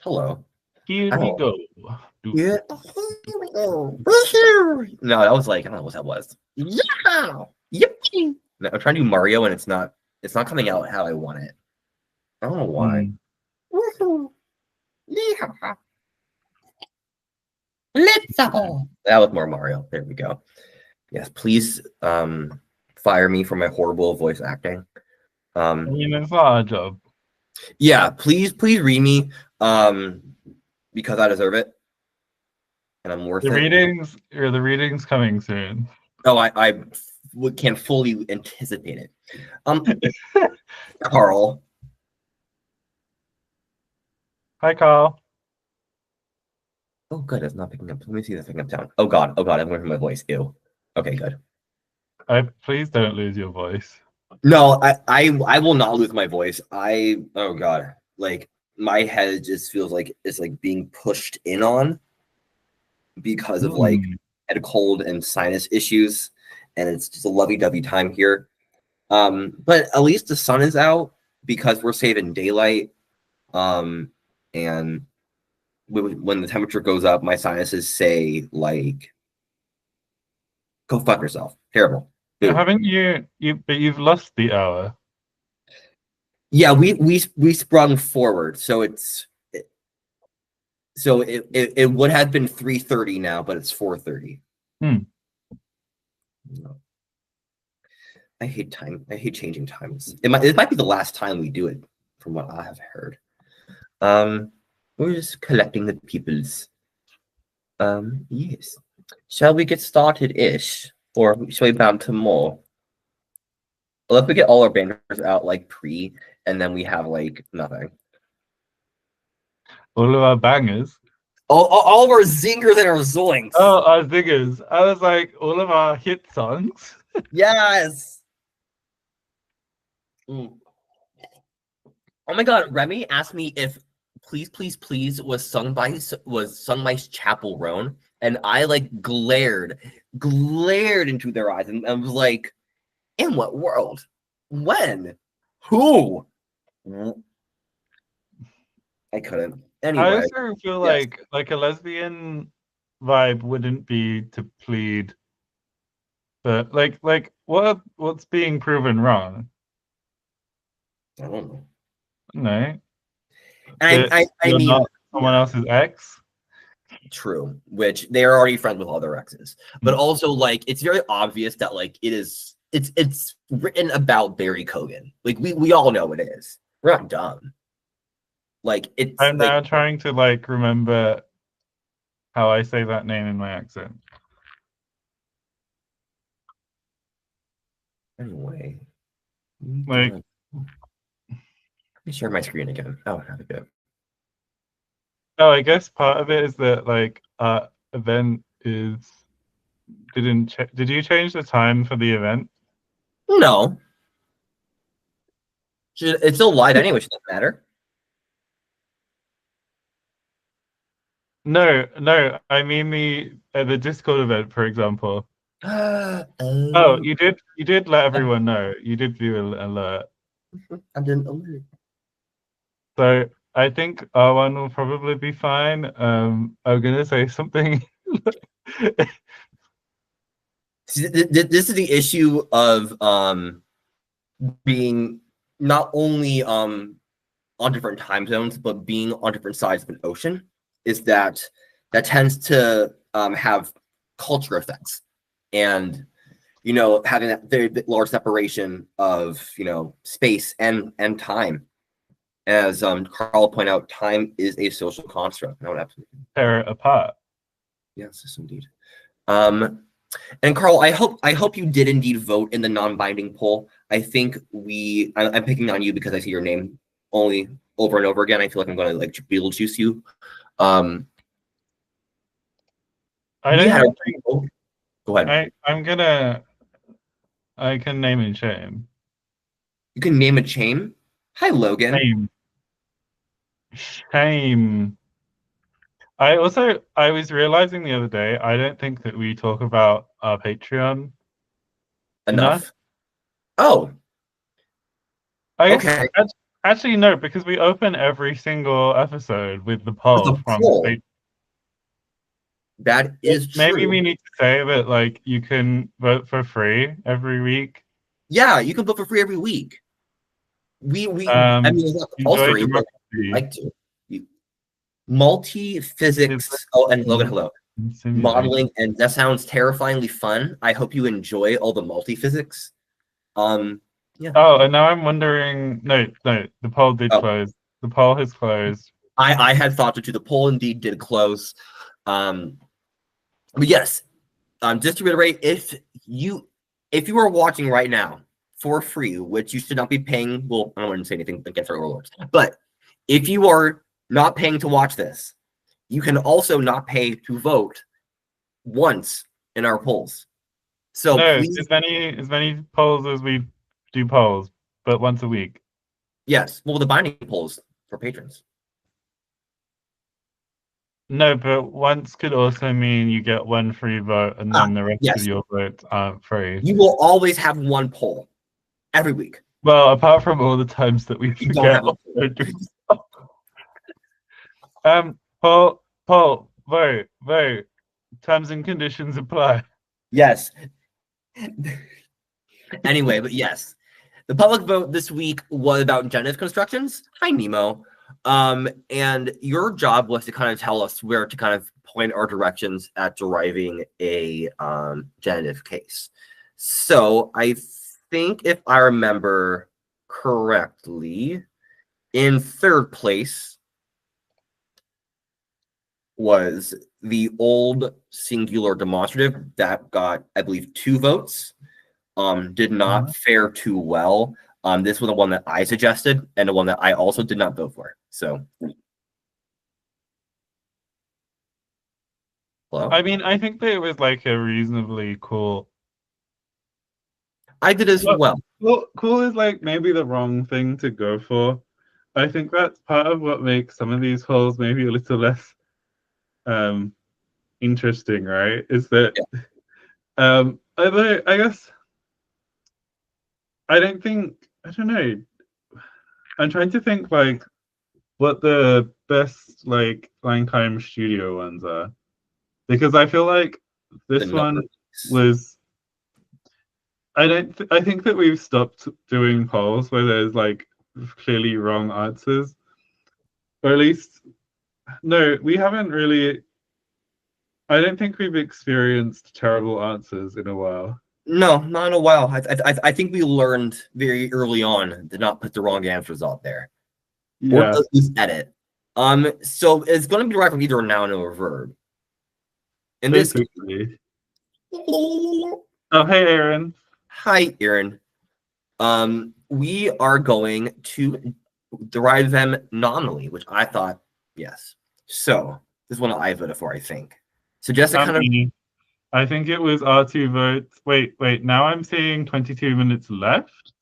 Hello. Here I we don't. go. Do, Yeah. do. Here we go. Woohoo! No, that was like I don't know what that was. Yeah. Yippee! No, I'm trying to do Mario and it's not. It's not coming out how I want it. I don't know why. Hmm. Woohoo! Yeah. Let's go. That was more Mario. There we go. Yes, please fire me for my horrible voice acting. I Um mean, it's not our job. yeah, please read me um because I deserve it and I'm worth it. The readings coming soon. Oh, can fully anticipate it. Carl. Hi, Carl. Oh, good. It's not picking up. Let me see if it's picking up down. Oh God. Oh God. I'm going from my voice. Ew. Okay, good. Please don't lose your voice. No, I will not lose my voice. Oh God. Like my head just feels like it's like being pushed in on because of like Hmm. head cold and sinus issues, and it's just a lovey-dovey time here. But at least the sun is out because we're saving daylight. And when the temperature goes up, my sinuses say like, "Go fuck yourself." Terrible. Boo. Haven't but you've lost the hour. Yeah, we sprung forward, so it would have been 3:30 now, but it's 4:30. Hmm. I hate time. I hate changing times. It might be the last time we do it, from what I have heard. We're just collecting the people's. Yes. Shall we get started ish? Or shall we bound to more? Well, if we get all our banners out like pre, and then we have like nothing. All of our bangers. All of our zingers and our zoinks. Oh, our zingers. I was like, all of our hit songs. Yes. Mm. Oh my God, Remy asked me if "Please, Please, Please" was sung by Chapel Roan, and I like glared into their eyes, and I was like, "In what world? When? Who?" I couldn't. I Anyway, also feel yes. like a lesbian vibe wouldn't be to plead, but what's being proven wrong? I don't know. No, And that I you're mean, not someone yeah, else's ex. true. Which they are already friends with all their exes, but Hmm. also like it's very obvious that like it's written about Barry Cogan. Like we all know it is. We're not dumb. Like it's I'm like now trying to like remember how I say that name in my accent. anyway. Like, Let me share my screen again. Oh, have a go. oh, I guess part of it is that like our event is didn't did you change the time for the event? No, it's still live anyway. It doesn't matter. No, no, I mean the Discord event, for example. Oh, Oh, you did let everyone know. You did do an alert. I didn't alert. So I think our one will probably be fine. I'm gonna say something. This is the issue of being not only on different time zones, but being on different sides of an ocean, is that tends to have culture effects, and having that very large separation of space and time. As Carl pointed out, time is a social construct. No, absolutely. Tear it apart. Yes, yes, indeed. Um, and Carl, I hope you did indeed vote in the non-binding poll. I think I'm picking on you because I see your name only over and over again. I feel like I'm going to like Beetlejuice you. Um, I we don't had a even think go ahead. I can name and shame. You can name a chain. Hi, Logan. Shame. Shame. I was realizing the other day, I don't think that we talk about our Patreon enough. Enough. Oh, I guess okay. Actually, no, because we open every single episode with the With poll a from. poll. That is Maybe we true. need to say that like you can vote for free every week. Yeah, you can vote for free every week. I mean, it's not Enjoy compulsory, but we democracy. like to. Multi-physics. Oh, and Logan, hello. Modeling, and that sounds terrifyingly fun. I hope you enjoy all the multi-physics. Yeah. Oh, and now I'm wondering. No, the poll did Oh, close. The poll has closed. I had thought that too. The poll indeed did close. But yes, just to reiterate, if you are watching right now for free, which you should not be paying, well, I don't want to say anything against our overlords, but if you are not paying to watch this, you can also not pay to vote once in our polls. So No, please, as many polls as we do polls, but once a week. yes, well, the binding polls for patrons. No, but once could also mean you get one free vote, and then the rest of Yes, your votes aren't free. you will always have one poll every week. Well, apart from all the times that we You don't forget. have Paul, vote. Terms and conditions apply. Yes. Anyway, but yes, the public vote this week was about genitive constructions. Hi, Nemo. And your job was to kind of tell us where to kind of point our directions at deriving a genitive case. So I think if I remember correctly, in third place was the old singular demonstrative that got, I believe, 2 votes. Did not fare too well. This was the one that I suggested and the one that I also did not vote for. So, hello? I mean, I think that it was like a reasonably cool. I did as well. Cool is like maybe the wrong thing to go for. I think that's part of what makes some of these holes maybe a little less interesting, right? Is that I guess I don't know. I'm trying to think like what the best like line time studio ones are. Because I feel like this one was I think that we've stopped doing polls where there's like clearly wrong answers. Or at least no, we haven't really. I don't think we've experienced terrible answers in a while. No, not in a while. I think we learned very early on to not put the wrong answers out there. Or Yeah. at least edit. So it's going to be derived from either a noun or a verb. In this case, oh, hey, Aaron. hi, Aaron. We are going to derive them nominally, which I thought, yes. So this is one I voted for, I think. So just to kind of, I think it was R2 votes. Wait. Now I'm seeing 22 minutes left.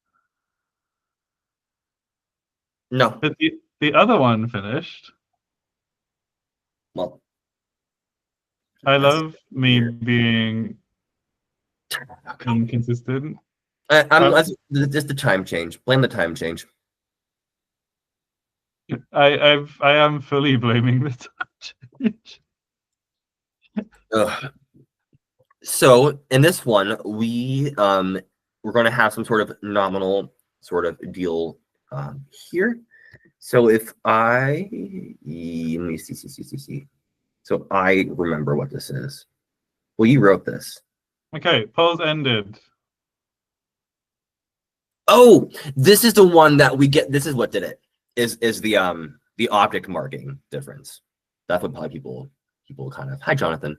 no. But the other one finished. Well, I love me being inconsistent. Just the time change. Blame the time change. I am fully blaming the time change. Ugh. So in this one, we're going to have some sort of nominal sort of deal here. So if let me see. So I remember what this is. Well, you wrote this. Okay, polls ended. Oh, this is the one that we get. This is what did it. Is the object marking difference. That's what probably people kind of. Hi, Jonathan.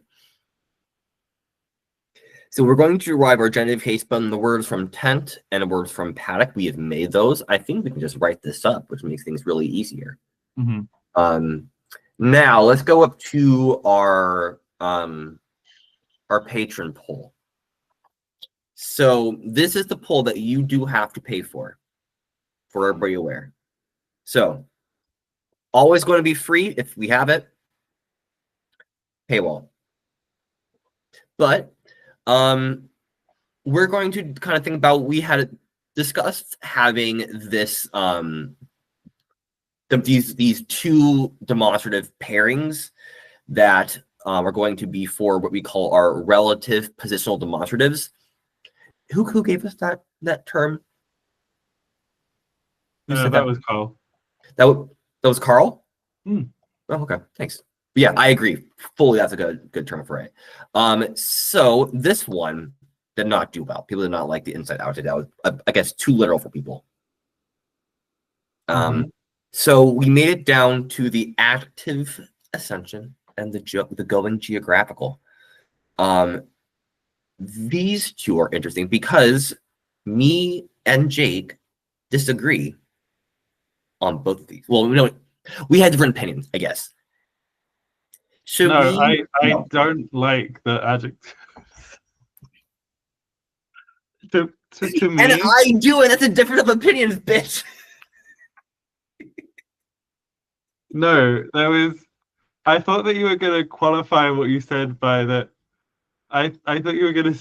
So we're going to derive our genitive case from the words from tent and the words from paddock. We have made those. I think we can just write this up, which makes things really easier. Now let's go up to our patron poll. So this is the poll that you do have to pay for everybody aware. So always going to be free if we have it. Paywall. But we're going to kind of think about, we had discussed having this these two demonstrative pairings that are going to be for what we call our relative positional demonstratives. Who gave us that term? Who said That was Carl. That was Carl? Hmm. Oh, okay. Thanks. Yeah, I agree. Fully, that's a good term for it. So this one did not do well. People did not like the inside out. That was, I guess, too literal for people. So we made it down to the active ascension and the going geographical. These two are interesting because me and Jake disagree on both of these. Well, we had different opinions, I guess. Should No, we? I don't like the adjective. to me, And I do, and that's a difference of opinions, bitch. No, there was. I thought that you were going to qualify what you said by that. I thought you were going to.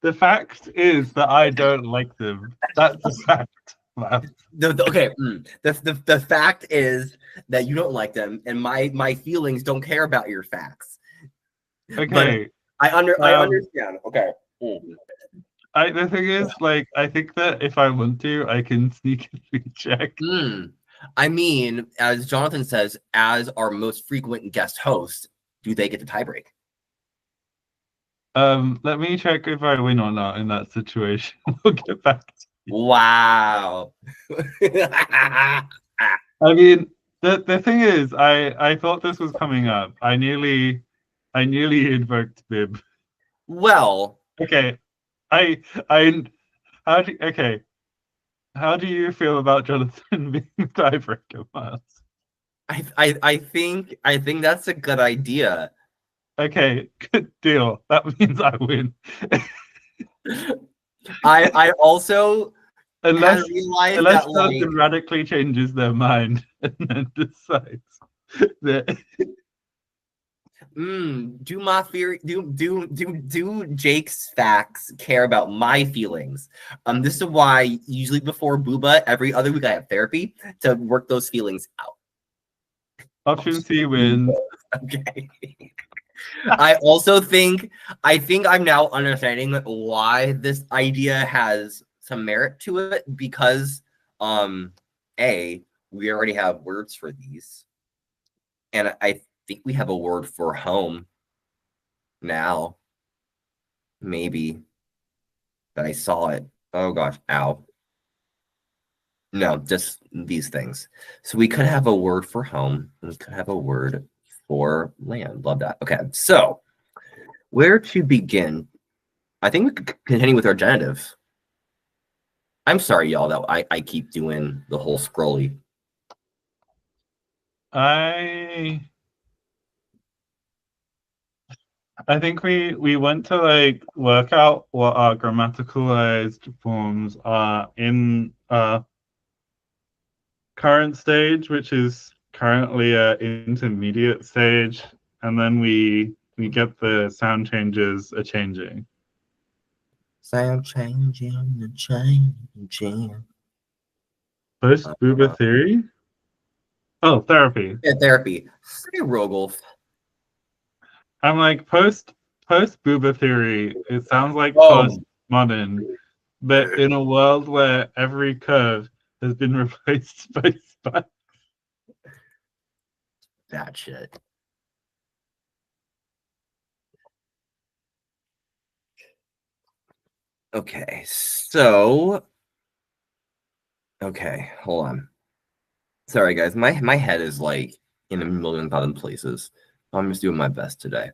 The fact is that I don't like them. That's a fact. Okay. The fact is that you don't like them, and my feelings don't care about your facts. Okay. But I understand. Okay. The thing is, like, I think that if I want to, I can sneak and check. I mean, as Jonathan says, as our most frequent guest host, do they get the tiebreak? Let me check if I win or not in that situation. We'll get back to you. Wow. I mean, the thing is, I thought this was coming up. I nearly invoked Bib. Well, okay. Okay. How do you feel about Jonathan being tiebreaker, Miles? I think that's a good idea. Okay, good deal. That means I win. I also unless realized unless that Jonathan radically changes their mind and then decides that do my theory do Jake's facts care about my feelings? This is why usually before Bouba, every other week I have therapy to work those feelings out. option C wins. Okay. I also think I'm now understanding why this idea has some merit to it because A, we already have words for these. And I think we have a word for home now. Maybe. That I saw it. Oh gosh, ow. No, just these things. So we could have a word for home. We could have a word for land. Love that. Okay, so where to begin? I think we could continue with our genitive. I'm sorry, y'all, that I keep doing the whole scrolly. I think we want to like work out what our grammaticalized forms are in current stage, which is currently a intermediate stage, and then we get the sound changes a changing. Sound changing, changing. Post Bouba theory? Oh, therapy. Yeah, therapy. Say Rogelf. I'm like post Bouba theory. It sounds like post modern, but in a world where every curve has been replaced by spikes. That shit. Okay, so hold on. Sorry guys, my head is like in a million thousand places. I'm just doing my best today.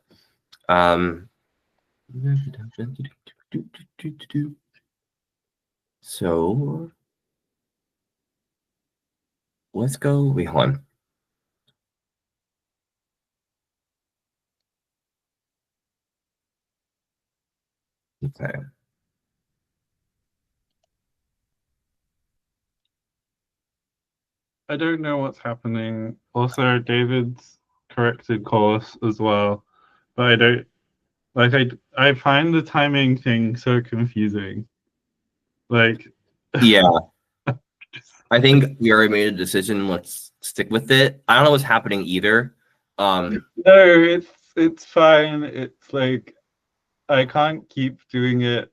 So let's go. Wait, hold on. Okay. I don't know what's happening. Also, David's corrected course as well, but I don't. Like I find the timing thing so confusing. Like Yeah, I think we already made a decision. Let's stick with it. I don't know what's happening either. no, it's fine. It's like I can't keep doing it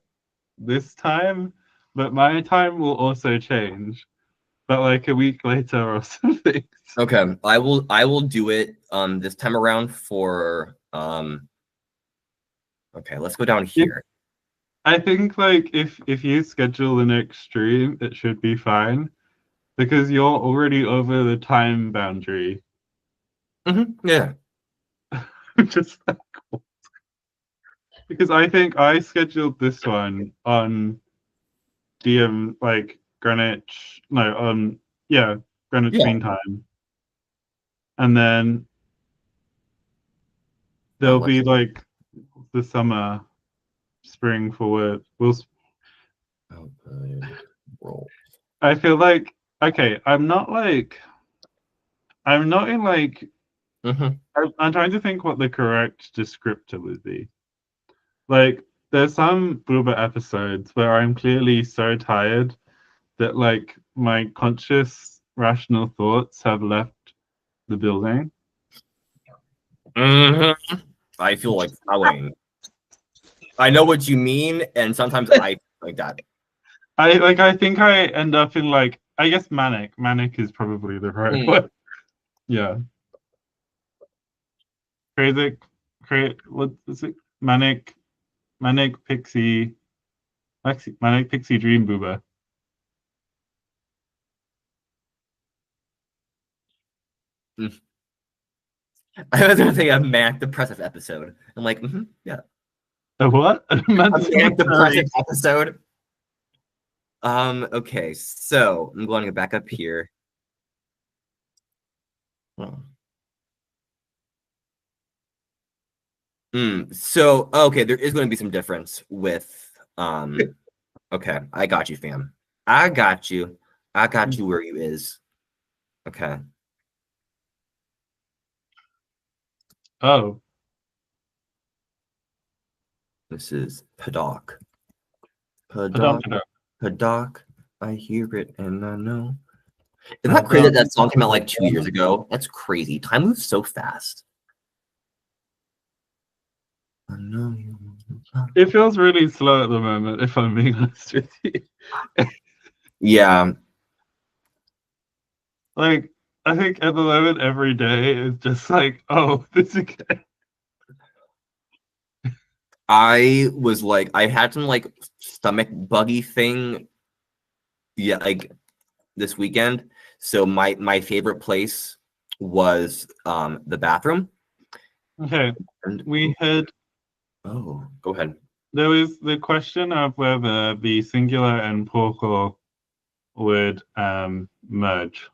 this time, but my time will also change. But like a week later or something. Okay, I will do it this time around for okay, let's go down If, here. I think like if you schedule the next stream, it should be fine because you're already over the time boundary. Yeah. Just because I think I scheduled this one on DM like Greenwich, no, yeah, Greenwich Yeah. Mean Time, and then Oh, there'll let's be like the summer, spring forward. open roll. I feel like okay, I'm not in like Mm-hmm. I'm trying to think what the correct descriptor would be. Like, there's some Bouba episodes where I'm clearly so tired that like my conscious rational thoughts have left the building. Mm-hmm. I feel like telling. I know what you mean, and sometimes I feel like that. I think I end up in like I guess manic. Manic is probably the right Mm. word. Yeah. Crazy what is it? Manic Manic Pixie Dream Booba. Mm. I was gonna say a manic depressive episode. I'm like, yeah, A what? a manic depressive episode. Okay, so I'm going to back up here. Oh. So okay, there is going to be some difference with okay, I got you, fam. I got you. I got you where you is. Okay. Oh. This is Paddock. Padam Paddock. padam. Paddock. I hear it and I know. Isn't that crazy that Padam that song came out like 2 years padam. ago? That's crazy. Time moves so fast. I know you. It feels really slow at the moment, if I'm being honest with you. Yeah, Like, I think at the moment every day is just like, oh, this again. I was like, I had some like stomach buggy thing. Yeah, like this weekend. So my favorite place was the bathroom. Okay, And we had oh, go ahead. there was the question of whether the singular and plural would merge.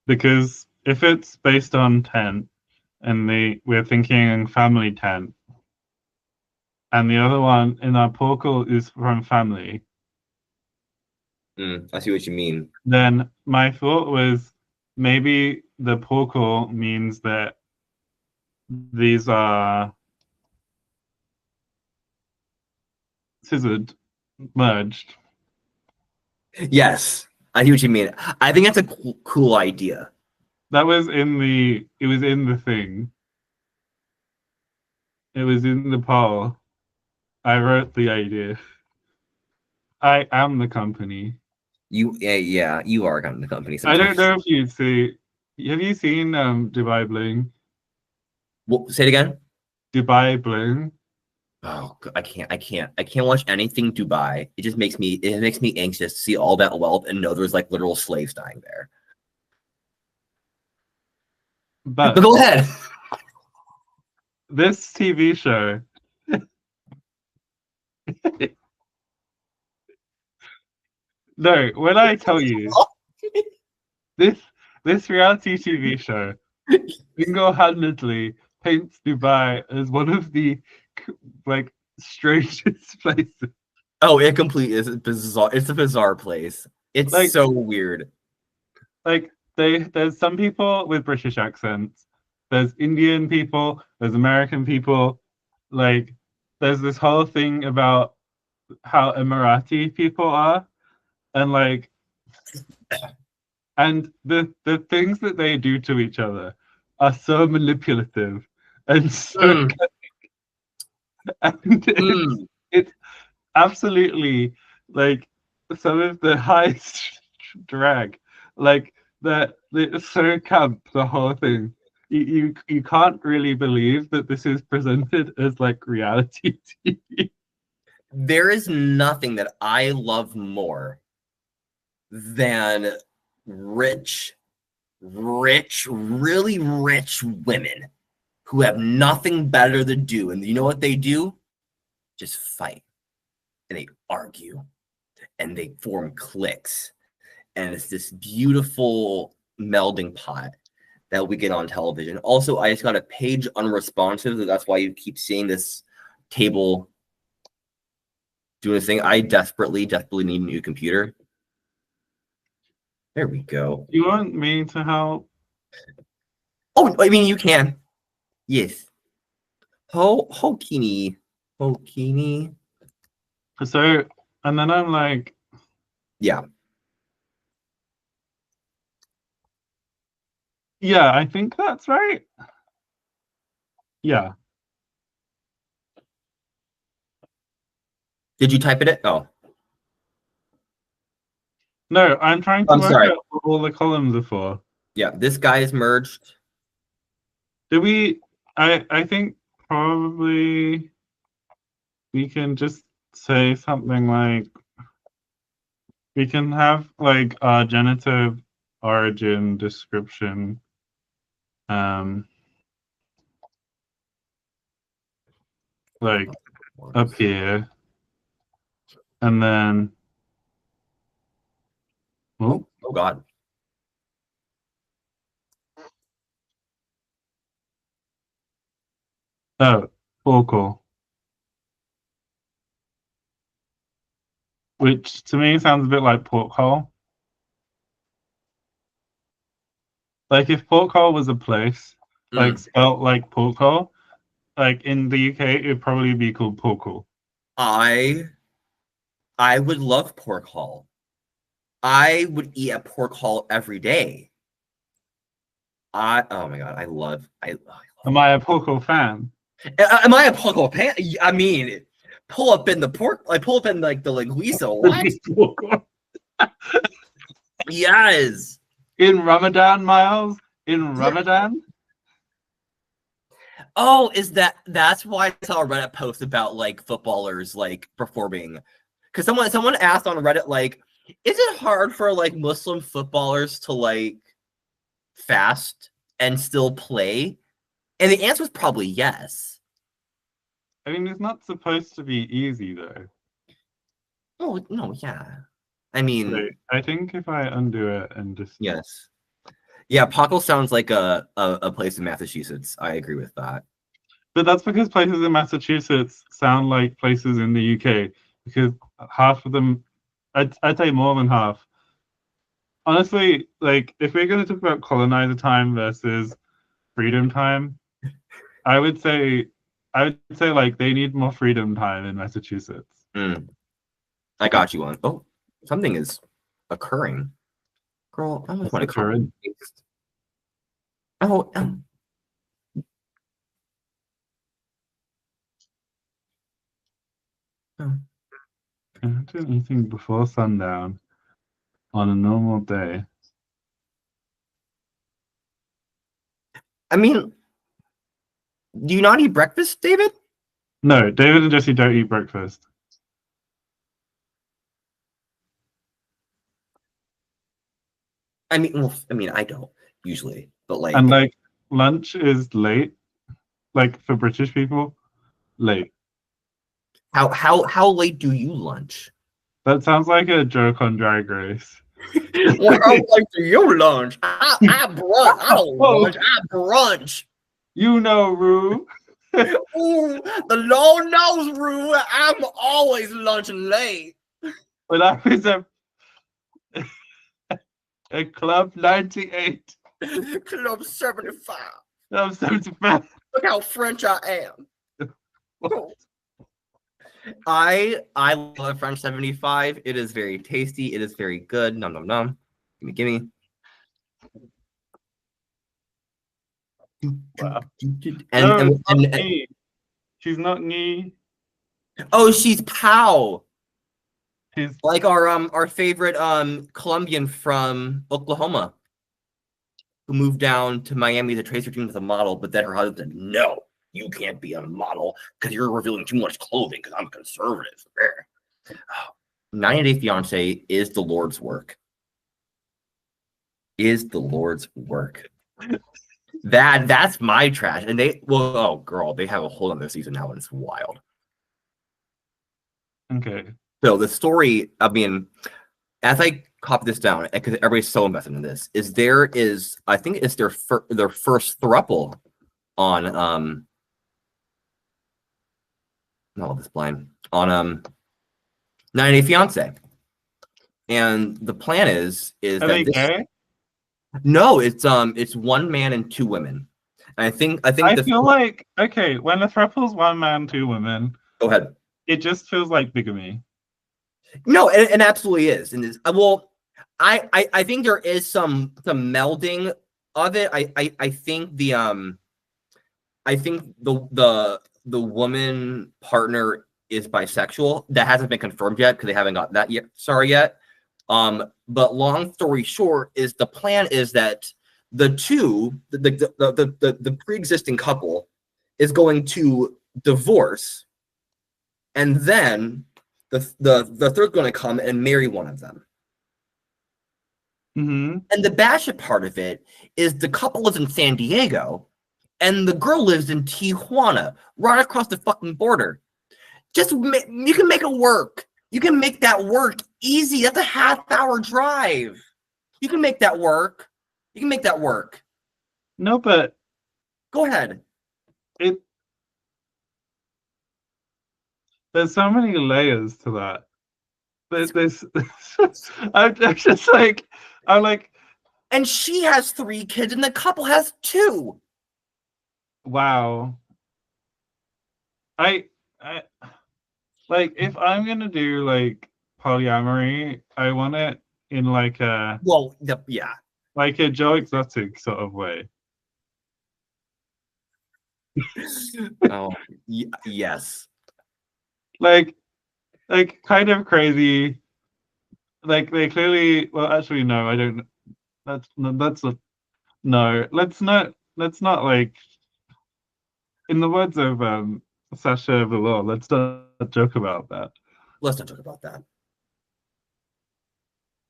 Because if it's based on tent and we're thinking family tent, and the other one in our plural is from family, I see what you mean. then my thought was maybe the plural means that these are scissored, merged. Yes, I see what you mean. I think that's a cool idea. That was it was in the thing. It was in the poll. I wrote the idea. I am the company. Yeah, you are kind of the company I don't sometimes. know if you see. Have you seen Dubai Bling? Well, say it again. Dubai Bling. Oh, I can't watch anything Dubai. It makes me anxious to see all that wealth and know there's like literal slaves dying there. But But go ahead. this TV show. No, when I tell you this this reality TV show single-handedly paints Dubai as one of the like strangest places. Oh, it completely is bizarre. It's a bizarre place. It's Like so weird. there's some people with British accents, there's Indian people, there's American people, like there's this whole thing about how Emirati people are, and like and the things that they do to each other are so manipulative and so Mm, and mm. it's absolutely like some of the highest drag. Like that it's so camp, the whole thing. You can't really believe that this is presented as like reality TV. There is nothing that I love more than rich, really rich women who have nothing better to do. And you know what they do? Just fight. And they argue. And they form cliques. And it's this beautiful melding pot that we get on television. Also, I just got a page unresponsive. So that's why you keep seeing this table doing this thing. I desperately need a new computer. There we go. You want me to help? Oh, I mean, you can. Yes. Hokini. Hokini. So, and then I'm like, Yeah. yeah, I think that's right. Yeah. Did you type it? Oh, No, I'm trying to I'm work sorry. out what all the columns are for. Yeah, this guy is merged. Do we? I think probably we can just say something like we can have like a genitive origin description um like up here, and then oh, Oh God. focal, which to me sounds a bit like porthole. Like if porthole was a place, like Mm. spelt like porthole, like in the UK, it'd probably be called porthole. I would love pork hall. I would eat a pork hall every day. Oh my God, I love Am I a porthole fan? Am I a pork hall pan? I mean, pull up in the pork, like pull up in like the linguiça. What? Yes. In Ramadan, Miles? In Ramadan? Oh, that's why I saw a Reddit post about like footballers like performing. Because someone asked on Reddit, like, is it hard for like Muslim footballers to like fast and still play? And the answer was probably yes. I mean, it's not supposed to be easy, though. Oh no, yeah. I mean, Wait, I think if I undo it and just... yes. Yeah, Paco sounds like a place in Massachusetts. I agree with that. But that's because places in Massachusetts sound like places in the UK, because half of them, I'd say more than half. Honestly, like, if we're going to talk about colonizer time versus freedom time, I would say, like, they need more freedom time in Massachusetts. Mm, I got you on. Oh, something is occurring. Girl, I almost What's want to copy and occurring? paste. Oh, oh. Can't do anything before sundown on a normal day. I mean, do you not eat breakfast, David? No, David and Jesse don't eat breakfast. I mean, I don't usually, but And like, like lunch is late, like for British people, late. how late do you lunch? That sounds like a joke on Drag Race. Well, how late do you lunch? I brunch. I don't lunch. I brunch. You know, Rue. Ooh, the Lord knows, Rue. I'm always lunching late. When I was at Club 98, Club 75. I was 75. Look how French I am. I love French 75. It is very tasty. It is very good. Nom nom nom. Gimme. Wow. And, No, and, it's not and me. She's not me. oh, she's Pow. She's Like our favorite Colombian from Oklahoma who moved down to Miami to trace her dream as a model, but then her husband said, "No, you can't be a model because you're revealing too much clothing because I'm conservative." 90 Day Fiance is the Lord's work. Is the Lord's work. That's my trash. And oh girl, they have a whole other season now and it's wild. okay. So the story, I mean, as I copy this down, because everybody's so invested in this, I think it's their first throuple on not this blind on 90 Day Fiance. And the plan is Are they gay? No, it's one man and two women. And I think I feel like, okay, when a throuple's one man, two women, go ahead. It just feels like bigamy. No, and absolutely is. And well, I think there is some melding of it. I think the woman partner is bisexual. That hasn't been confirmed yet because they haven't got that yet. Sorry yet. But long story short is the plan is that the pre-existing couple is going to divorce, and then the third going to come and marry one of them. Mm-hmm. And the bashful part of it is the couple is in San Diego, and the girl lives in Tijuana, right across the fucking border. You can make it work. You can make that work easy. That's a half-hour drive. You can make that work. You can make that work. No, but go ahead. There's so many layers to that. There's I'm like, and she has 3 kids, and the couple has 2. Wow. I like if I'm gonna do like polyamory, I want it in like a like a Joe Exotic sort of way. Oh, yes. Like kind of crazy. Like they clearly. Well, actually, no. I don't. That's a no. Let's not like. In the words of Sasha Velour, let's not joke about that. Let's not joke about that.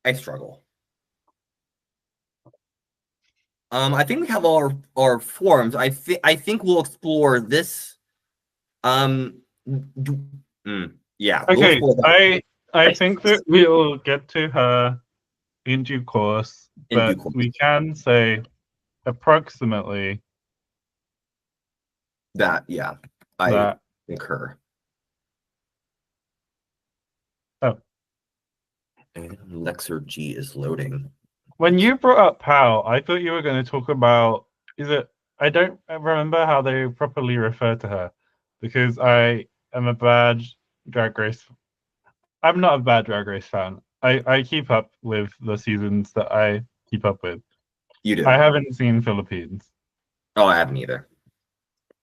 I struggle. I think we have all our forms. I think we'll explore this. Yeah. Okay. I think that we'll get to her in due course, but we can say approximately that. Yeah, I concur. Oh. And Lexer G is loading. When you brought up Pal, I thought you were going to talk about. I don't remember how they properly refer to her, because I am a bad Drag Race. I'm not a bad Drag Race fan. I keep up with the seasons that I keep up with. You do. I haven't seen Philippines. Oh, I haven't either.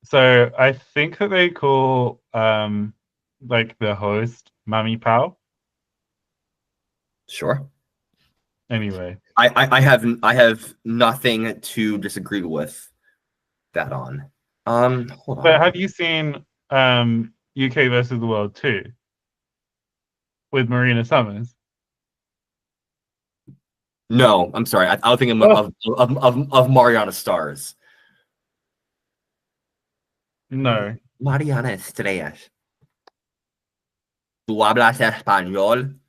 So I think that they call like the host Mami Pao. Sure. Anyway, I have nothing to disagree with that on. Hold on. But have you seen UK versus the World 2 with Marina Summers? No, I'm sorry. I was thinking of Mariana Stars. No. Mariana Estrellas. ¿Tú hablas español?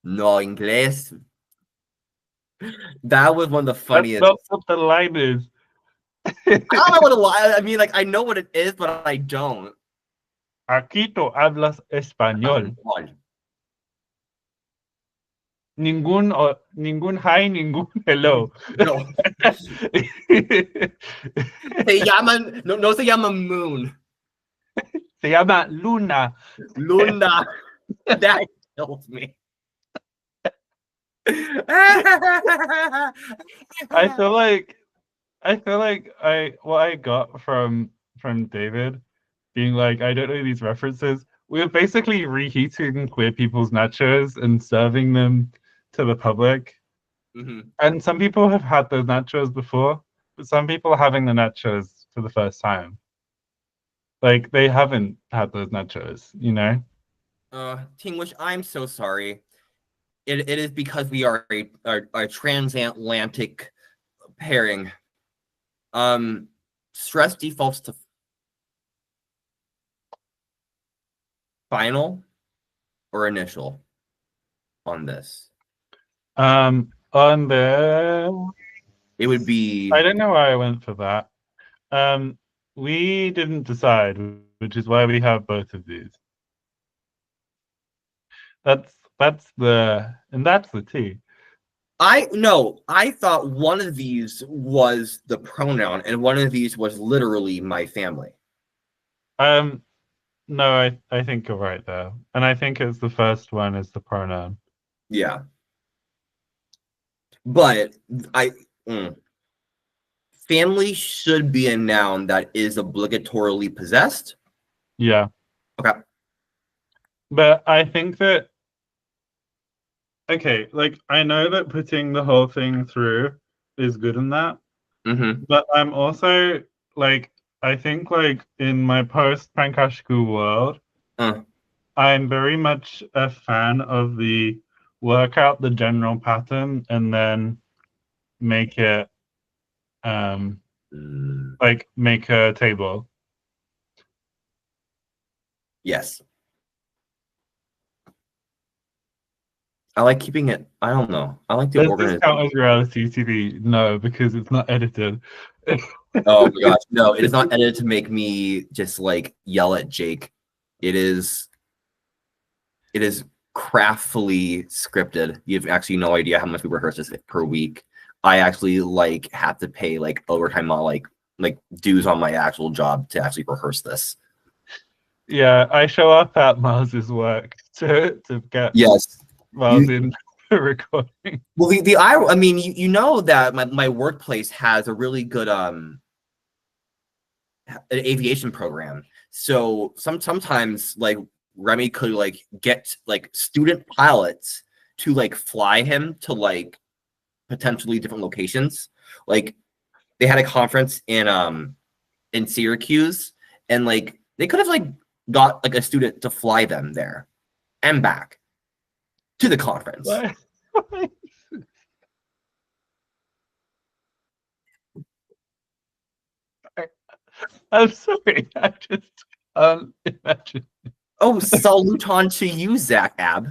No inglés. That was one of the funniest. That's what the line is. I don't know what the line. I mean, like I know what it is, but I don't. Aquí tú hablas español. Ningún hi, ningún hello. No. No se llama Moon. Se llama Luna. Luna. That kills me. I feel like what I got from David being like, I don't know these references. We're basically reheating queer people's nachos and serving them to the public. Mhm. And some people have had those nachos before, but some people are having the nachos for the first time. Like they haven't had those nachos, you know? Tinglish, I'm so sorry. It is because we are a transatlantic pairing. Stress defaults to final or initial on this. On the It would be I don't know why I went for that. We didn't decide, which is why we have both of these. That's the T. I thought one of these was the pronoun and one of these was literally my family. No, I think you're right there. And I think it's the first one is the pronoun. Yeah. But I family should be a noun that is obligatorily possessed. Yeah. Okay. But I think that okay, like I know that putting the whole thing through is good in that, Mm-hmm. but I'm also like I think like in my post Pankashku world, I'm very much a fan of the work out the general pattern and then make it like make a table. Yes. I like keeping it. I don't know. I like the Does this count organization. as reality TV? No, because it's not edited. Oh my gosh. No, it is not edited to make me just like yell at Jake. It is craftfully scripted. You have actually no idea how much we rehearse this per week. I actually like have to pay like overtime on like dues on my actual job to actually rehearse this. Yeah, I show up at Miles's work to get Yes. Miles in recording. Well, I mean, you know that my workplace has a really good an aviation program. So sometimes like Remy could like get like student pilots to like fly him to like potentially different locations. Like they had a conference in Syracuse, and like they could have like got like a student to fly them there and back to the conference. What? I'm sorry. I just imagine. Oh, saluton to you, Zach Ab.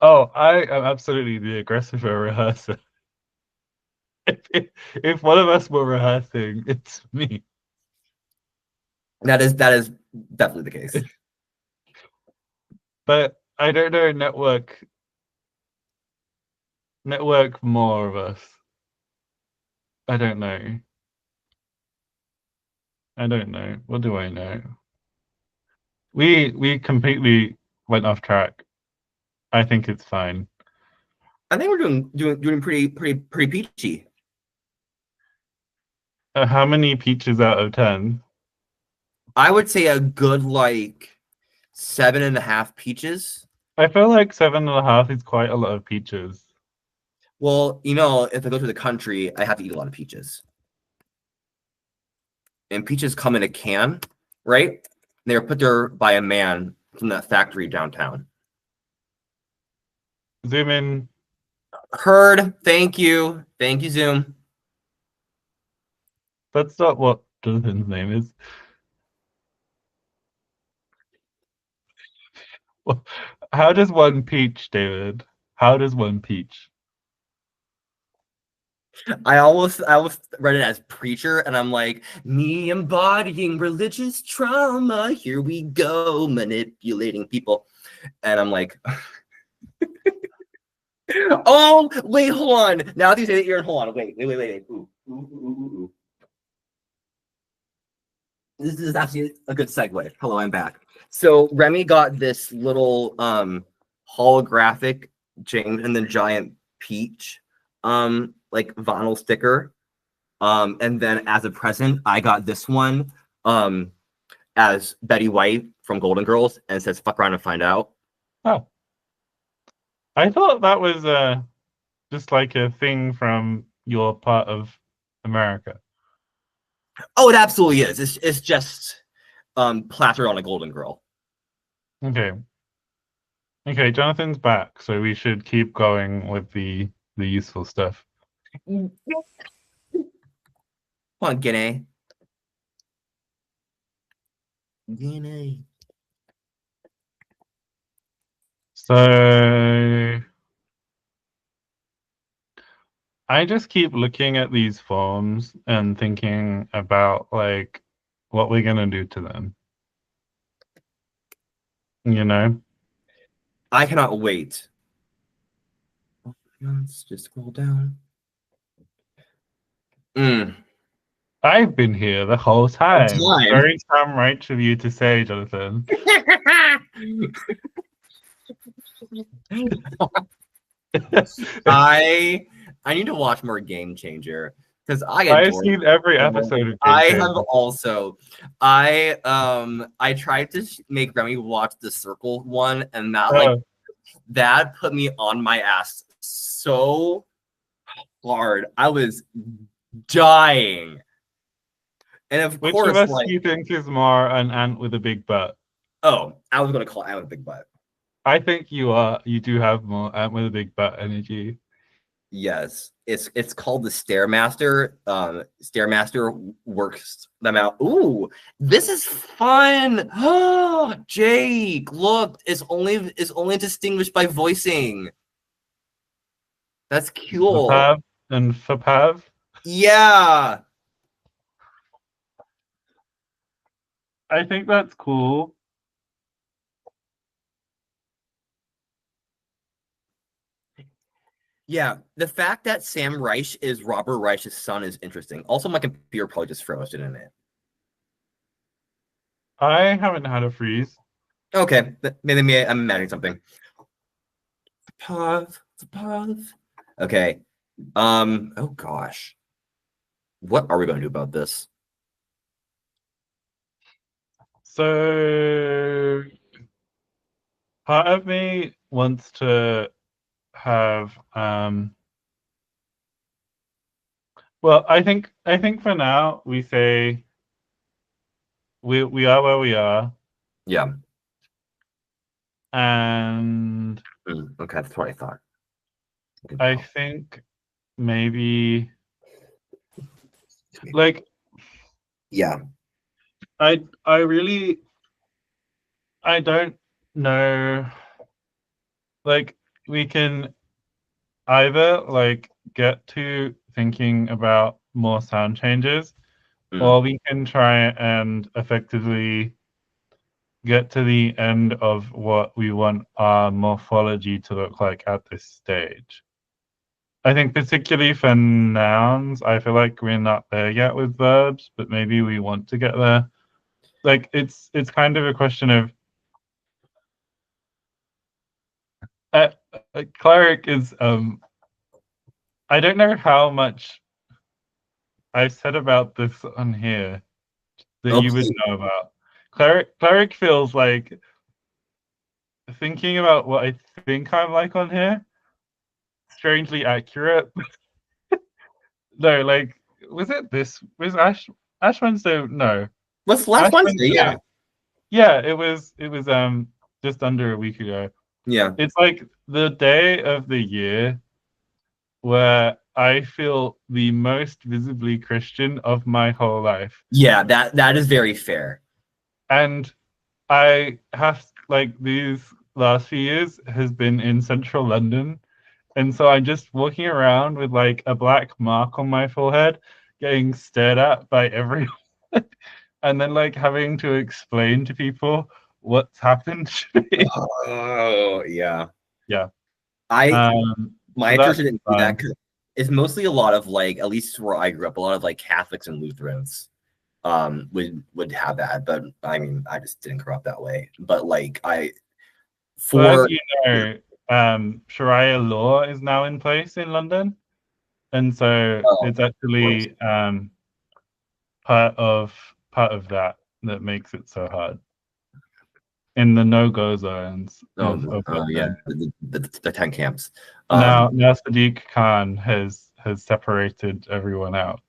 Oh, I am absolutely the aggressive rehearser. If one of us were rehearsing, it's me. That is definitely the case. But I don't know, network more of us. I don't know. I don't know. What do I know? We completely went off track. I think it's fine. I think we're doing pretty peachy. How many peaches out of 10? I would say a good like 7.5 peaches. I feel like 7.5 is quite a lot of peaches. Well, you know, if I go to the country, I have to eat a lot of peaches. And peaches come in a can, right? They were put there by a man from that factory downtown. Zoom in. Heard. Thank you. Thank you, Zoom. That's not what Jonathan's name is. How does one peach, David? How does one peach? I almost read it as preacher, and I'm like, me embodying religious trauma. Here we go, manipulating people. And I'm like, oh, wait, hold on. Now that you say that, you're hold on. Wait. Ooh. this is actually a good segue. Hello, I'm back. So Remy got this little holographic James and the Giant Peach like vinyl sticker. And then as a present, I got this one as Betty White from Golden Girls, and it says "fuck around and find out." Oh, I thought that was just like a thing from your part of America. Oh, it absolutely is. It's just plastered on a Golden Girl. Okay. Okay, Jonathan's back, so we should keep going with the useful stuff. Come on, Guinea. Guinea. So I just keep looking at these forms and thinking about like what we're gonna do to them. You know? I cannot wait. Let's just scroll down. I've been here the whole time. Time. Very Sam right of you to say, Jonathan. I need to watch more Game Changer because I've seen every episode of I Game have Changer. also I tried to make Remy watch the Circle one, and that put me on my ass so hard. I was dying. And of Which course, of us like, do you think is more an ant with a big butt? oh, I was gonna call Ant with a big butt. I think you are. You do have more ant with a big butt energy. Yes, it's called the Stairmaster. Stairmaster works them out. Ooh, this is fun. Oh, Jake, look, it's only distinguished by voicing. That's cool. Fapav and Fapav. Yeah. I think that's cool. Yeah, the fact that Sam Reich is Robert Reich's son is interesting. Also, my computer probably just froze, didn't it? I haven't had a freeze. Okay, maybe I'm imagining something. Pause. Pause. Okay. Oh gosh. What are we going to do about this? So part of me wants to have well, I think for now we say we are where we are. Yeah. And Okay, that's what I thought. I think maybe like yeah. I really I don't know, like we can either like get to thinking about more sound changes, or we can try and effectively get to the end of what we want our morphology to look like at this stage. I think particularly for nouns, I feel like we're not there yet with verbs, but maybe we want to get there. Like it's kind of a question of cleric is I don't know how much I've said about this on here that you would know about. Cleric feels like, thinking about what I think I'm like on here, strangely accurate. No, like, was Ash Wednesday? No. What's last Ash Wednesday? Yeah. Yeah, it was just under a week ago. Yeah. It's like the day of the year where I feel the most visibly Christian of my whole life. Yeah, that is very fair. And I have, like, these last few years has been in central London. And so I'm just walking around with like a black mark on my forehead, getting stared at by everyone. And then like having to explain to people what's happened to me. Oh, yeah. Yeah. My So church didn't do that because it's mostly a lot of like, at least where I grew up, a lot of like Catholics and Lutherans. would have that, but I mean I just didn't grow up that way. But like Well, as for you know, Sharia law is now in place in London, and so oh, it's of course. actually part of that makes it so hard in the no-go zones of Yeah, London. the 10 camps. Now Sadiq Khan has separated everyone out.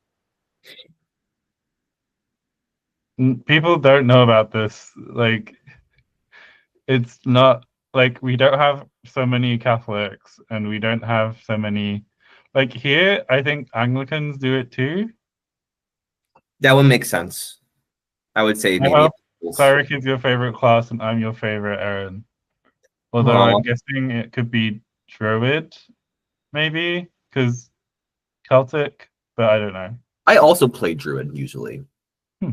People don't know about this. Like, it's not like we don't have so many Catholics and we don't have so many like here. I think Anglicans do it too. That would make sense. I would say I maybe. hope cleric is your favorite class and I'm your favorite Aaron. Although Oh, I'm guessing it could be Druid, maybe because Celtic, but I don't know. I also play Druid usually. Hmm.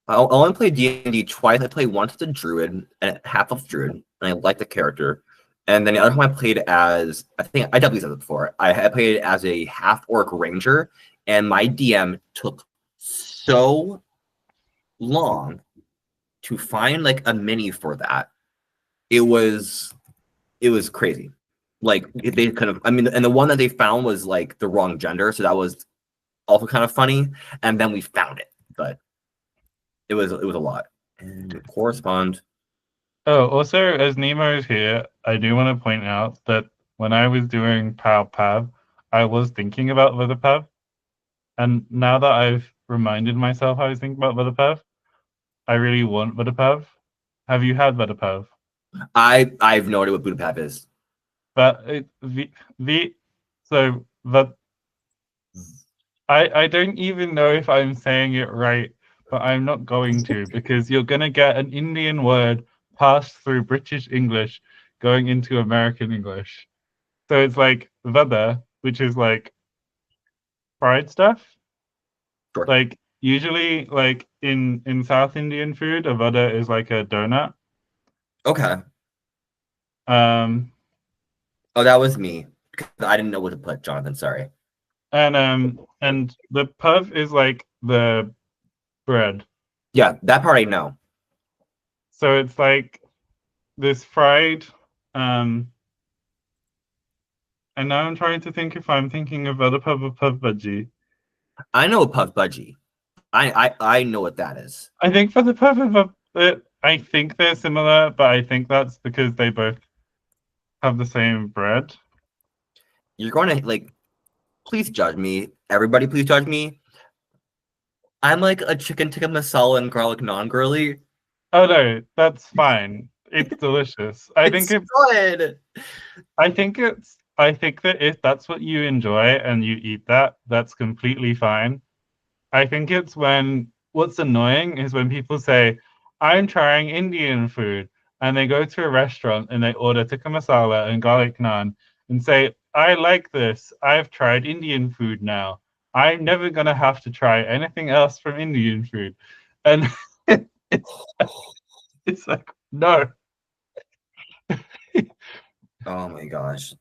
I only play D&D twice. I played once as a Druid and half of Druid, and I like the character. And then the other time I played as, I think I definitely said it before, I played as a half orc ranger, and my DM took so long to find like a mini for that. It was crazy. Like they kind of, I mean, and the one that they found was like the wrong gender, so that was also kind of funny. And then we found it, but it was a lot. And correspond. Oh, also, as Nemo is here, I do want to point out that when I was doing Pow Pav, I was thinking about Leatherpav. And now that I've reminded myself I was thinking about Leatherpav, I really want Leatherpav. Have you had Leatherpav? I've no idea what Budapest is. But the so the I don't even know if I'm saying it right, but I'm not going to because you're gonna get an Indian word passed through British English going into American English. So it's like vada, which is like fried stuff. Sure. Like usually, like in South Indian food, a vada is like a donut. Okay. Um, Oh, that was me. I didn't know what to put, Jonathan. Sorry. and the puff is like the bread. Yeah, that part I know. So it's like this fried. Um, and now I'm trying to think if I'm thinking of other puff or puff budgie. I know puff budgie. I know what that is. I think for the puff of I think they're similar, but I think that's because they both have the same bread. You're going to like, please judge me. Everybody, please judge me. I'm like a chicken tikka masala and garlic naan girly. Oh no, that's fine. It's delicious. It's good. I think that if that's what you enjoy and you eat that, that's completely fine. I think it's when what's annoying is when people say, I'm trying Indian food, and they go to a restaurant and they order tikka masala and garlic naan and say, I like this. I've tried Indian food now. I'm never gonna have to try anything else from Indian food. And it's it's like, no. Oh my gosh.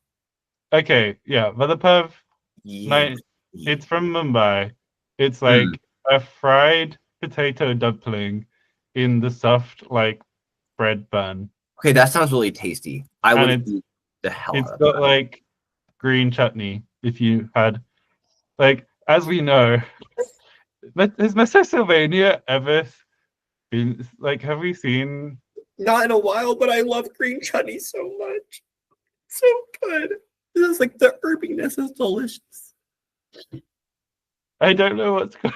Okay, yeah, Vadapav, Yeah. no, it's from Mumbai. It's Mm. like a fried potato dumpling in the soft like bread bun, Okay, that sounds really tasty. I and would eat the hell it's out of got that. like green chutney. If you had like, as we know, has Pennsylvania ever been like? Have we seen? Not in a while, but I love green chutney so much. So good. This is like the herbiness is delicious. I don't know what's going.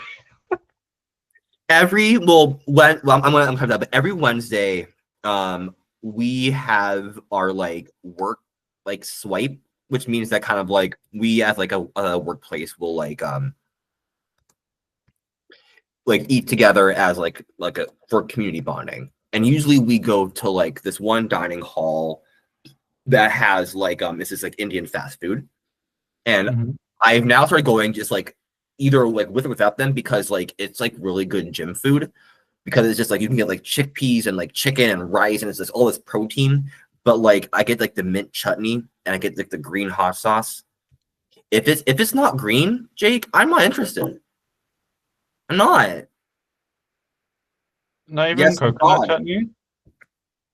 I'm coming up, but every Wednesday, we have our like work like swipe, which means that kind of like we as like a workplace will like eat together as like a for community bonding. And usually we go to like this one dining hall that has like this is like Indian fast food. And Mhm. I've now started going just like either like with or without them because like it's like really good gym food because it's just like you can get like chickpeas and like chicken and rice and it's just all this protein. But like I get like the mint chutney and I get like the green hot sauce. If it's not green, Jake, I'm not interested. I'm not. Not even Yes, coconut God. chutney?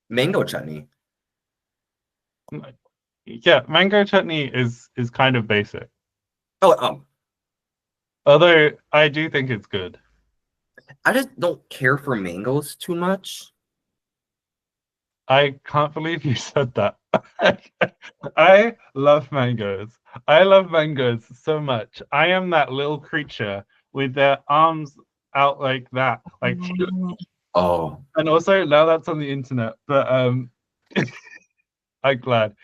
Mango chutney. Yeah, mango chutney is kind of basic. Oh, Although I do think it's good. I just don't care for mangoes too much. I can't believe you said that. I love mangoes. I love mangoes so much. I am that little creature with their arms out like that. Like, Oh, and also now that's on the internet, but I'm glad.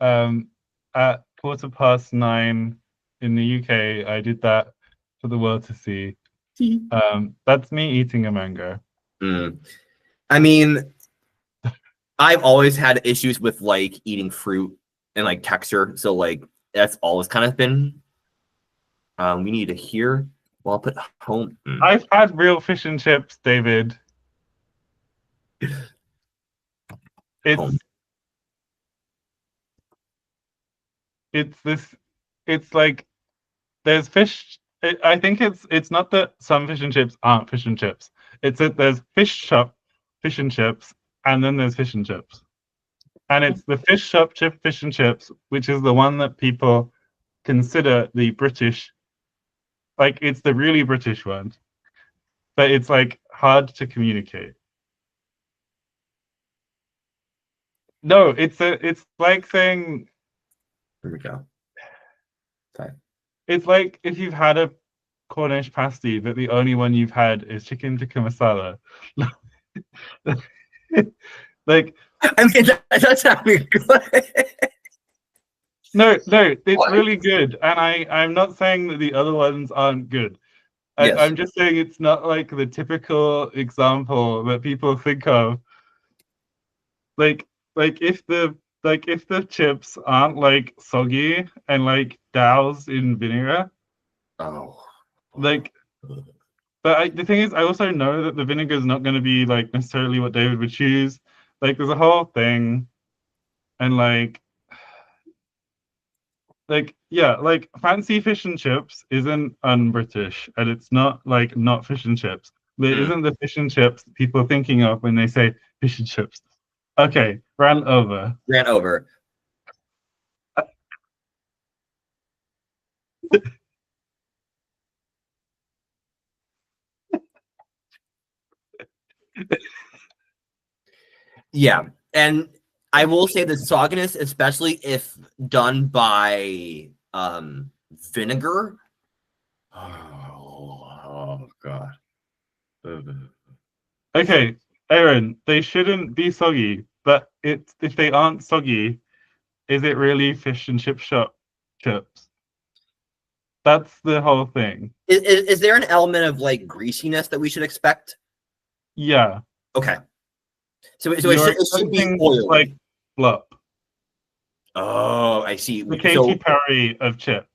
Um at 9:15 in the UK, I did that for the world to see. That's me eating a mango. mm. I mean, I've always had issues with like eating fruit and like texture, so like that's always kind of been. We need to hear. Well, I'll put home. I've had real fish and chips, David. It's Home. it's this it's like there's fish. I think it's not that some fish and chips aren't fish and chips. It's that there's fish and chips, and then there's fish and chips. And it's the fish shop chip fish and chips, which is the one that people consider the British, like it's the really British one, but it's like hard to communicate. No, it's like saying Here we go. Okay. it's like if you've had a Cornish pasty, but the only one you've had is chicken tikka masala. Like, I mean, that's sounding good. no, it's What? really good, and I'm not saying that the other ones aren't good. Yes. I'm just saying it's not like the typical example that people think of. Like, if the chips aren't like soggy and like doused in vinegar, Oh. like. But the thing is, I also know that the vinegar is not going to be like necessarily what David would choose. Like, there's a whole thing, and yeah, like fancy fish and chips isn't un-British, and it's not like not fish and chips. There Mm. isn't the fish and chips people are thinking of when they say fish and chips. Okay, ran over. Ran over. Yeah, and I will say the sogginess, especially if done by vinegar. Oh God. Okay, Aaron, they shouldn't be soggy, but if they aren't soggy, is it really fish and chip shop chips? That's the whole thing. Is there an element of like greasiness that we should expect? Yeah, Okay, so you're it should be expecting like oily. blup, Oh, I see. the Katy So Perry of chips.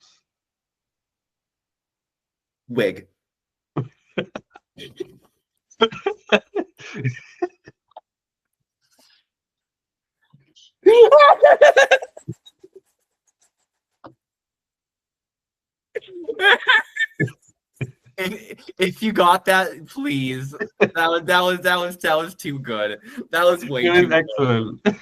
wig. If you got that, please. That was too good. That was way It too is excellent. good.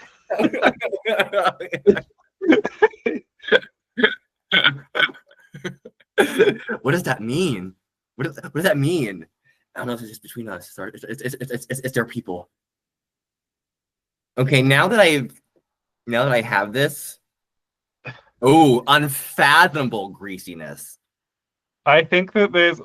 What does that mean? What does that mean? I don't know if it's just between us. It's their people. Okay, now that I have this, oh, unfathomable greasiness. I think that it's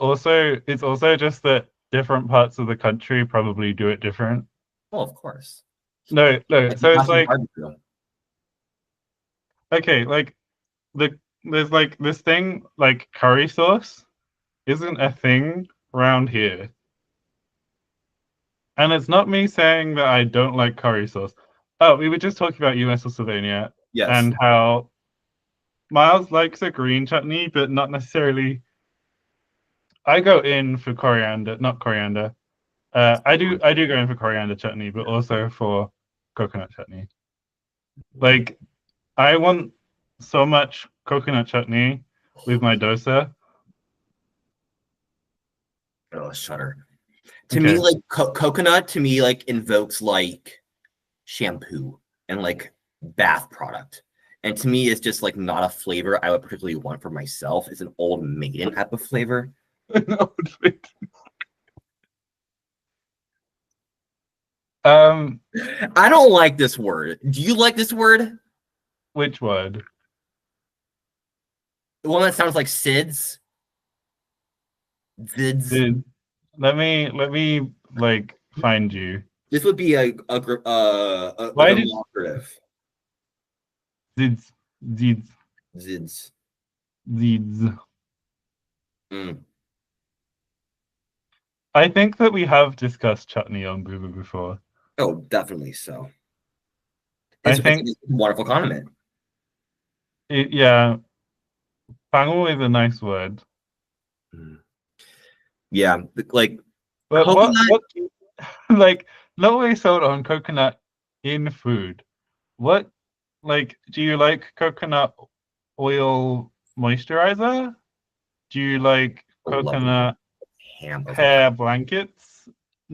also just that different parts of the country probably do it different. Well, of course. No. Like So it's Nazi like, barbecue. okay, like there's like this thing like curry sauce isn't a thing around here. And it's not me saying that I don't like curry sauce. Oh, we were just talking about US or Slovenia Yes. and how Miles likes a green chutney, but not necessarily. I go in for coriander, not coriander. I do go in for coriander chutney, but also for coconut chutney. Like, I want so much coconut chutney with my dosa. Oh, shudder. To me, like coconut, to me like invokes like shampoo and like bath product. And to me, it's just like not a flavor I would particularly want for myself. It's an old maiden type of flavor. I don't like this word. Do you like this word? Which word? The one that sounds like SIDS. Zids. Let me like find you. This would be a demonstrative. Zids. Zids. Mm. I think that we have discussed chutney on Bouba before. Oh, definitely so. I think it's a wonderful condiment. Yeah, pango is a nice word. Yeah, like But coconut. what like not really sold on coconut in food. What like do you like coconut oil moisturizer? Do you like coconut hair blankets?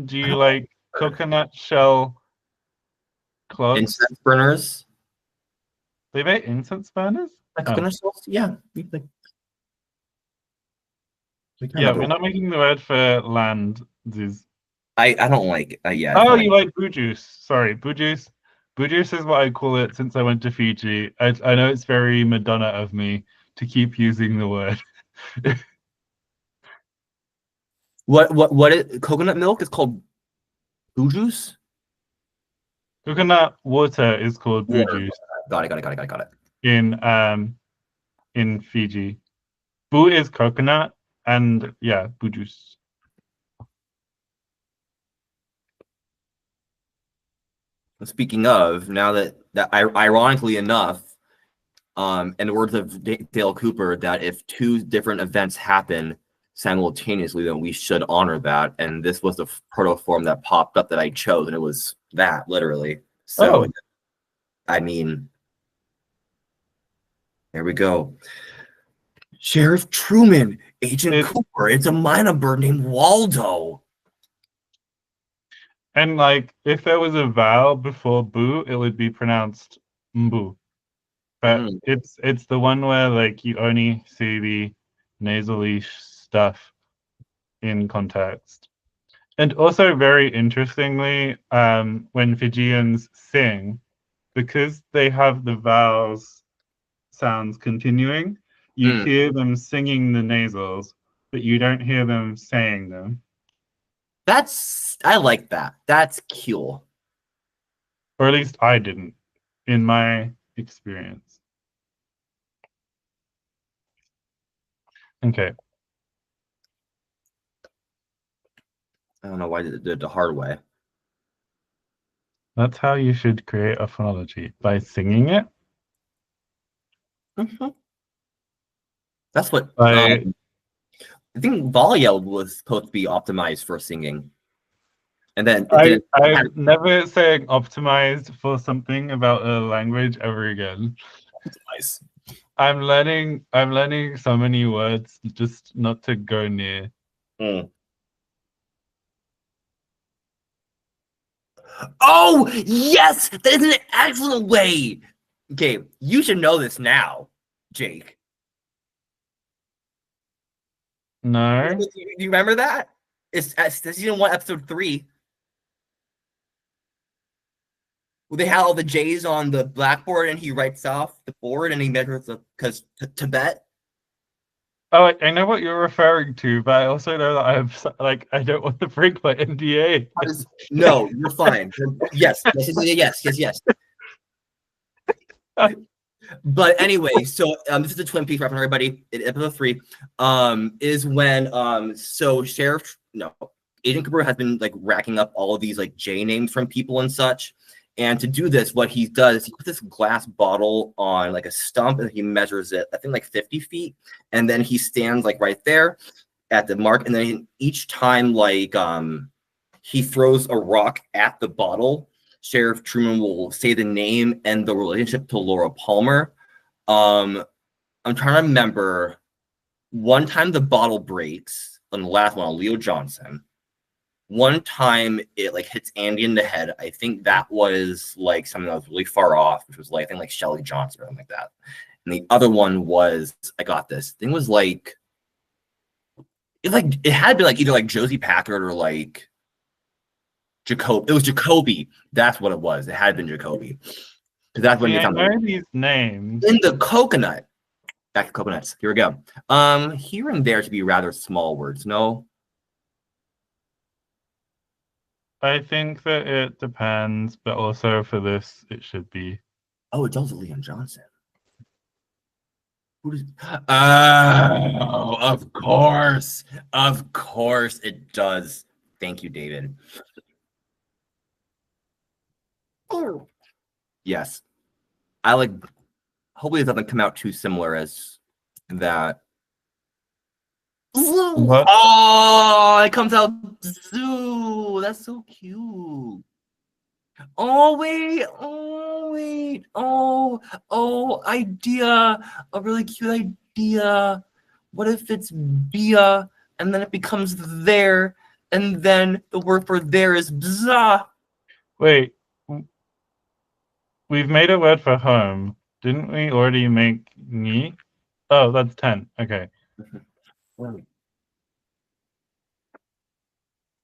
Do you like coconut shell cloths? Incense burners. They make incense burners? Like coconut shells? Yeah. Yeah, we're not making the word for land. I don't like yeah. Oh, you like boo juice. Sorry, boo juice. Boo juice is what I call it since I went to Fiji. I know it's very Madonna of me to keep using the word. What is coconut milk is called boo juice? Coconut water is called boo juice. Got it. In Fiji. Boo is coconut and yeah, boo juice. Speaking of, now that ironically enough, in the words of Dale Cooper, that if two different events happen simultaneously, then we should honor that. And this was the protoform that popped up that I chose, and it was that literally. So, I mean, there we go. Sheriff Truman, Agent Cooper. It's a minor bird named Waldo. And like, if there was a vowel before boo, it would be pronounced mbu. But it's the one where like you only see the nasally stuff in context. And also very interestingly, when Fijians sing, because they have the vowels sounds continuing, you hear them singing the nasals, but you don't hear them saying them. I like that. That's cool. Or at least I didn't, in my experience. Okay. I don't know why they did it the hard way. That's how you should create a phonology, by singing it. That's what I think Valia was supposed to be optimized for singing. And then I'm never saying optimized for something about a language ever again. Nice. I'm learning so many words just not to go near. Oh, yes! That is an excellent way! Okay, you should know this now, Jake. No. Do you remember that? It's season 1, episode 3. Well, they had all the J's on the blackboard, and he writes off the board, and he measures because Tibet. Oh, I know what you're referring to, but I also know that I don't want to break my NDA. No, you're fine. Yes. But anyway, so this is the Twin Peaks reference, everybody. In episode 3, is when Agent Cooper has been like racking up all of these like J names from people and such. And to do this, what he does is he puts this glass bottle on like a stump and he measures it, I think like 50 feet. And then he stands like right there at the mark. And then each time like he throws a rock at the bottle, Sheriff Truman will say the name and the relationship to Laura Palmer. I'm trying to remember one time the bottle breaks on the last one on Leo Johnson. One time it like hits Andy in the head. I think that was like something that was really far off, which was like I think like Shelly Johnson or something like that. And the other one was I got this thing was like it had to be like either like Josie Packard or like Jacob. It was Jacoby. That's what it was. It had been Jacoby. Because that's when See, you I found know these names. in the coconut. Back to coconuts. Here we go. Here and there to be rather small words. No. I think that it depends, but also for this, it should be. Oh, it's also Leon Johnson. Who does? Oh, of course. Of course it does. Thank you, David. Oh. Yes. I like hopefully it doesn't come out too similar as that. What? Oh, it comes out zoo. That's so cute. Oh wait, oh wait, oh idea, a really cute idea. What if it's Bia and then it becomes there, and then the word for there is bza? Wait, we've made a word for home. Didn't we already make ni? Oh, that's 10. Okay.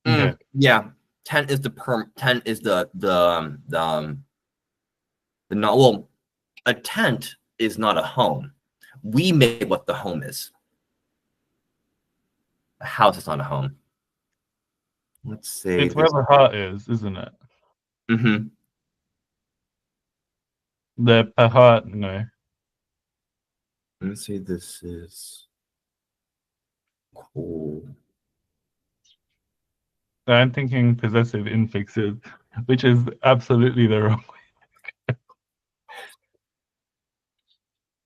Okay. Yeah, 10 is the 10 is the not well, a tent is not a home. We made what the home is. A house is not a home. Let's say It's where this. the heart is, isn't it? Mm-hmm. The heart, no. Let's say this is cool. I'm thinking possessive infixes, which is absolutely the wrong way.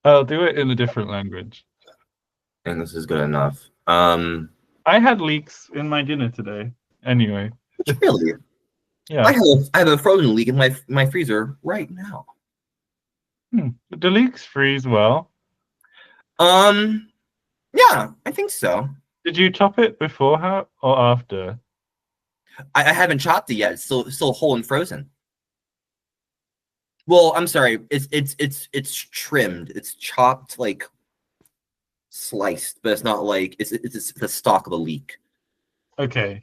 I'll do it in a different language. And this is good enough. I had leeks in my dinner today. Anyway. Really? Yeah. I have a frozen leek in my freezer right now. Do leeks freeze well? Yeah, I think so. Did you chop it before or after? I haven't chopped it yet. It's still whole and frozen. Well, I'm sorry. It's trimmed. It's chopped like sliced, but it's not like it's the stalk of a leek. Okay.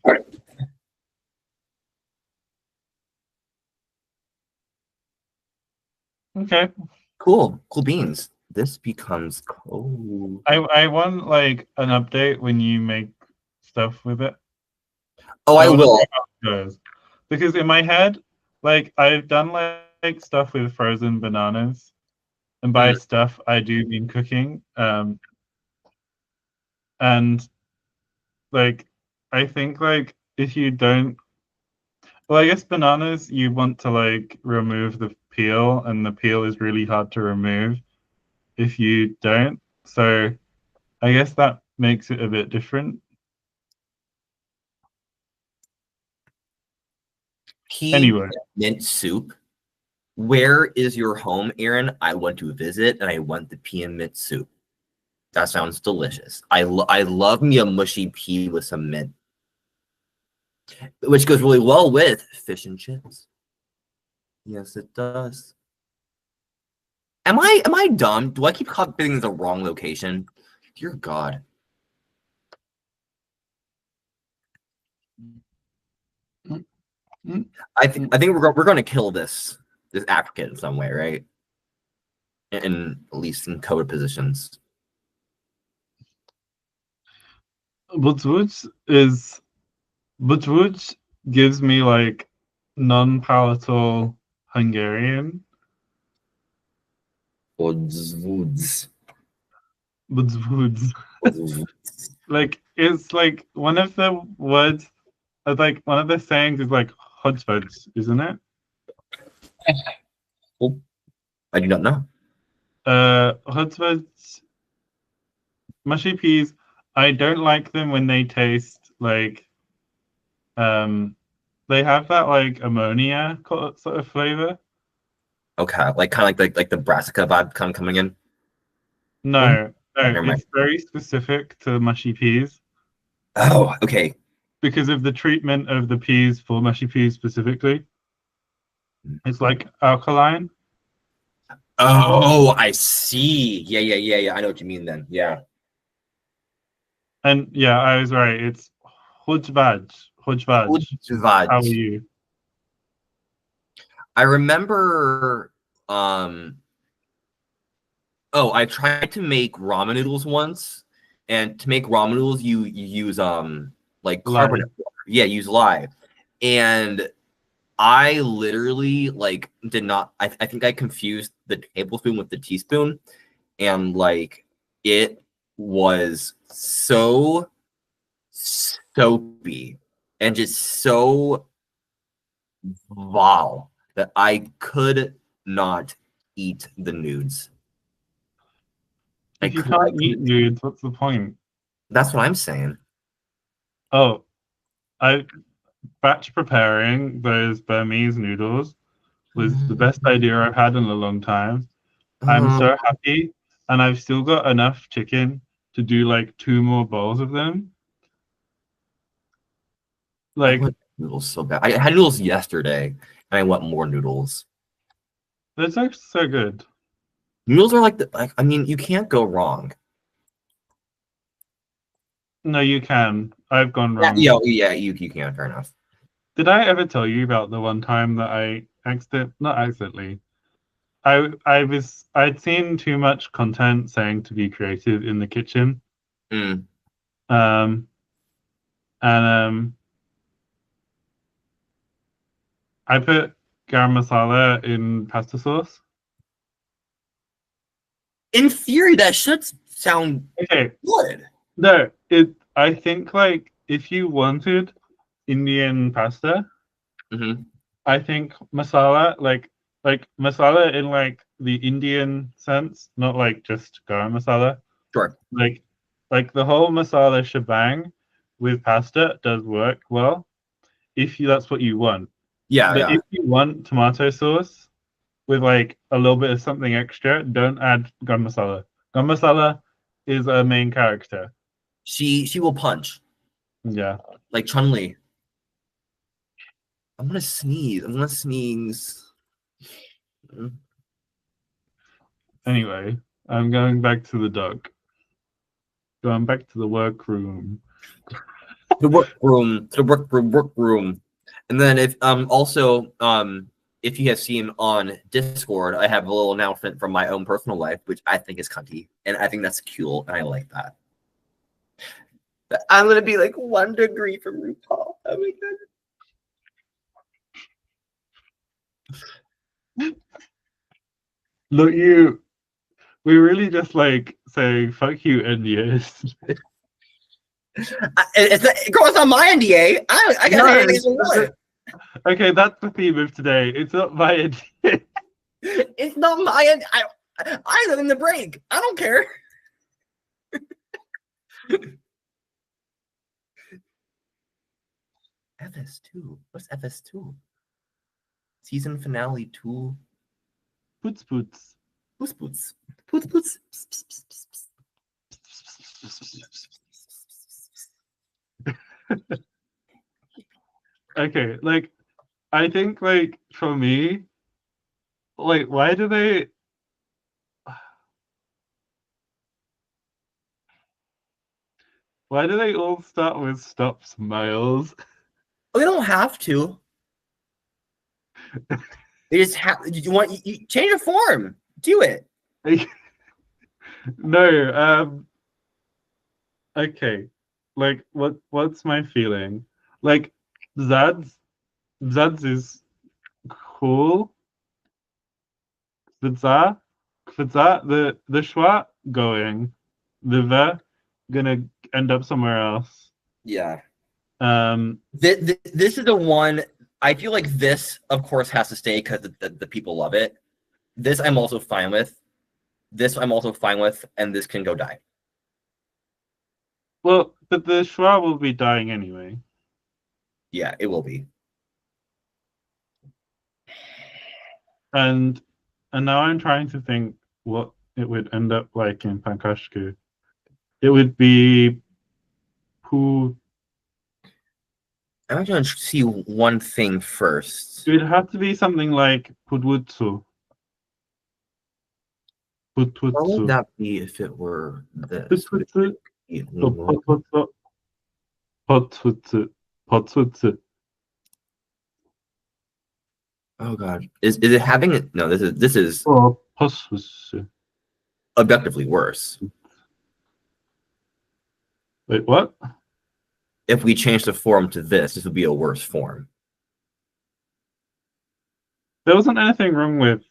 Okay. Cool beans. This becomes cold. I want like an update when you make stuff with it. Oh, I will. Because in my head, like I've done like stuff with frozen bananas, and by stuff I do mean cooking. And like I think like if you don't, well, I guess bananas you want to like remove the peel, and the peel is really hard to remove if you don't. So I guess that makes it a bit different. Anyway, mint soup. Where is your home, Aaron? I went to visit and I want the pea and mint soup. That sounds delicious. I love me a mushy pea with some mint, which goes really well with fish and chips. Yes, it does. Am I dumb? Do I keep copying the wrong location? Dear God. I think we're going to kill this applicant in some way, right? In at least in code positions. Butwooch gives me like non-palatal Hungarian. Butwooch. Like it's like one of the words, like one of the sayings is like hodgepodge, isn't it? Oh, I do not know. Hodgepodge, mushy peas. I don't like them when they taste like, they have that like ammonia sort of flavor. Okay, like kind of like the brassica vibe kind of coming in. No, it's very specific to mushy peas. Oh, okay. because of the treatment of the peas for mushy peas specifically. It's like alkaline. Oh, I see. Yeah. I know what you mean then. Yeah. And yeah, I was right. It's Hujbaj. Hujbaj. How are Vaj. you? I remember oh, I tried to make ramen noodles once, and to make ramen noodles you use like Live. carbonate water. Yeah, use lye. And I literally like did not I think I confused the tablespoon with the teaspoon, and like it was so soapy and just so vile that I could not eat the nudes. If you can't eat nudes, what's the point? That's what I'm saying. Oh, I batch preparing those Burmese noodles was the best idea I've had in a long time. I'm Um, so happy, and I've still got enough chicken to do like 2 more bowls of them. I Like, want noodles so bad. I had noodles yesterday, and I want more noodles. that's actually so good. Noodles are like I mean, you can't go wrong. No, you can. I've gone Yeah, wrong. you can. Fair enough. Did I ever tell you about the one time that not accidentally, I'd seen too much content saying to be creative in the kitchen. Mm. Um and I put garam masala in pasta sauce. In theory, that should sound Okay. good. No, I think like if you wanted Indian pasta, Hmm. I think masala like masala in like the Indian sense, not like just garam masala. Sure. Like the whole masala shebang with pasta does work well if that's what you want. But Yeah. if you want tomato sauce with like a little bit of something extra, don't add garam masala. Garam masala is a main character. She will punch Yeah. like Chun Li. I'm gonna sneeze. I'm gonna sneeze. Mm. Anyway, I'm going back to the duck. Going back to the workroom. The workroom. To the workroom. And then if also if you have seen on Discord, I have a little announcement from my own personal life, which I think is cunty, and I think that's cool, and I like that. But I'm gonna be like 1 degree from RuPaul. Oh my god. Look, we really just like saying fuck you NDAs. It's not my NDA. I got No, anything one. okay, that's the theme of today. It's not my NDA. It's not my I live in the break. I don't care. FS2. What's FS2? Season finale 2. Poots poots. Who's Boots? Boots. Okay, like I think like for me, like why do they all start with stop smiles? We don't have to. They just have. You change the form. Do it. No, okay. Like what's my feeling? Like Zad's is cool. Kvidza, the schwa going. The ve gonna end up somewhere else. Yeah. Um This is the one. I feel like this, of course, has to stay because the people love it. This I'm also fine with. This I'm also fine with, and this can go die. well, but the schwa will be dying anyway. Yeah, it will be. And now I'm trying to think what it would end up like in Pankashku. It would be Poo I'm going to see one thing first. It would have to be something like pudwutsu. What would Pudwutsu. that be if it were this? Would Pudwutsu. it be Or potwutsu. Potwutsu. Potwutsu. Oh god. Is it having it? No, this is Or potwutsu. objectively worse. Wait, what? If we change the form to this would be a worse form. There wasn't anything wrong with.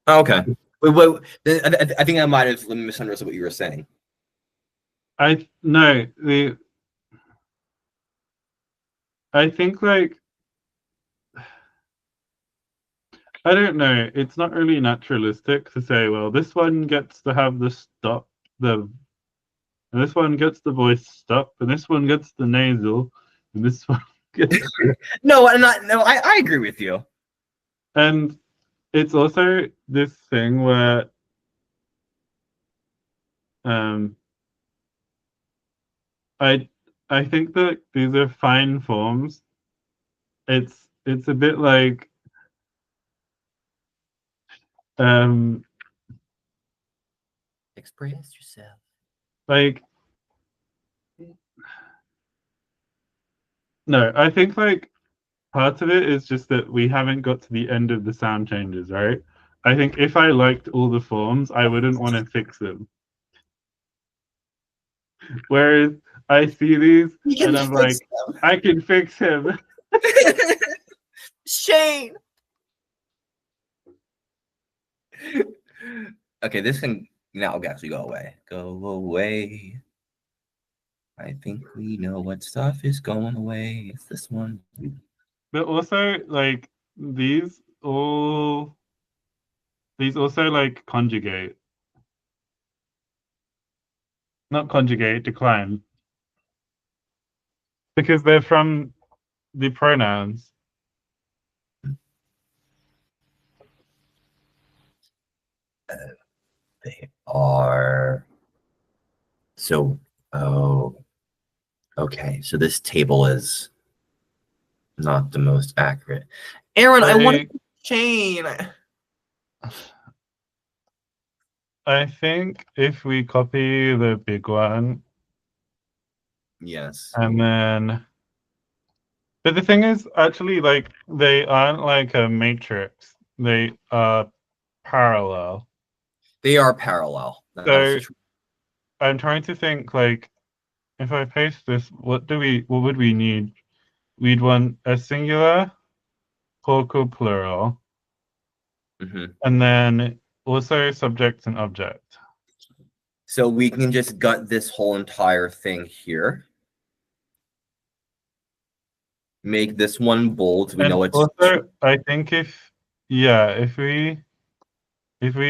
Oh, okay. Wait, I think I might have misunderstood what you were saying. No, I think like I don't know. It's not really naturalistic to say, well, this one gets to have the stop, and this one gets the voice stop, and this one gets the nasal, and this one gets. No, I'm not. No, I agree with you. And it's also this thing where um I I think that these are fine forms. It's a bit like Express yourself. like no, I think like part of it is just that we haven't got to the end of the sound changes, right? I think if I liked all the forms, I wouldn't want to fix them. Whereas I see these and I'm like, I can fix him. Shane. Okay, this can now actually go away. Go away. I think we know what stuff is going away. It's this one. But also like these also like conjugate. Not conjugate, decline. Because they're from the pronouns. They are. So, oh, okay. So this table is not the most accurate. Aaron, I want to Shane. I think if we copy the big one, Yes. and then, but the thing is, actually, like they aren't like a matrix; they are parallel. They are parallel. So I'm trying to think, like, if I paste this, what would we need? We'd want a singular, plural, and then also subject and object. So we can just gut this whole entire thing here. Make this one bold. We know it's also, I think if we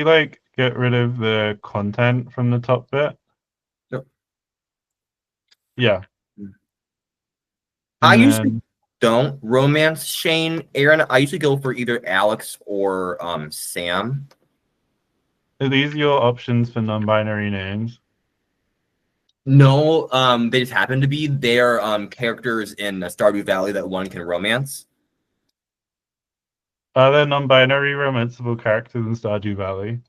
like get rid of the content from the top bit. Yep. Yeah. I usually don't romance Shane, Aaron. I usually go for either Alex or Sam. Are these your options for non-binary names? No, they just happen to be. They are characters in Stardew Valley that one can romance. Are there non-binary romanceable characters in Stardew Valley?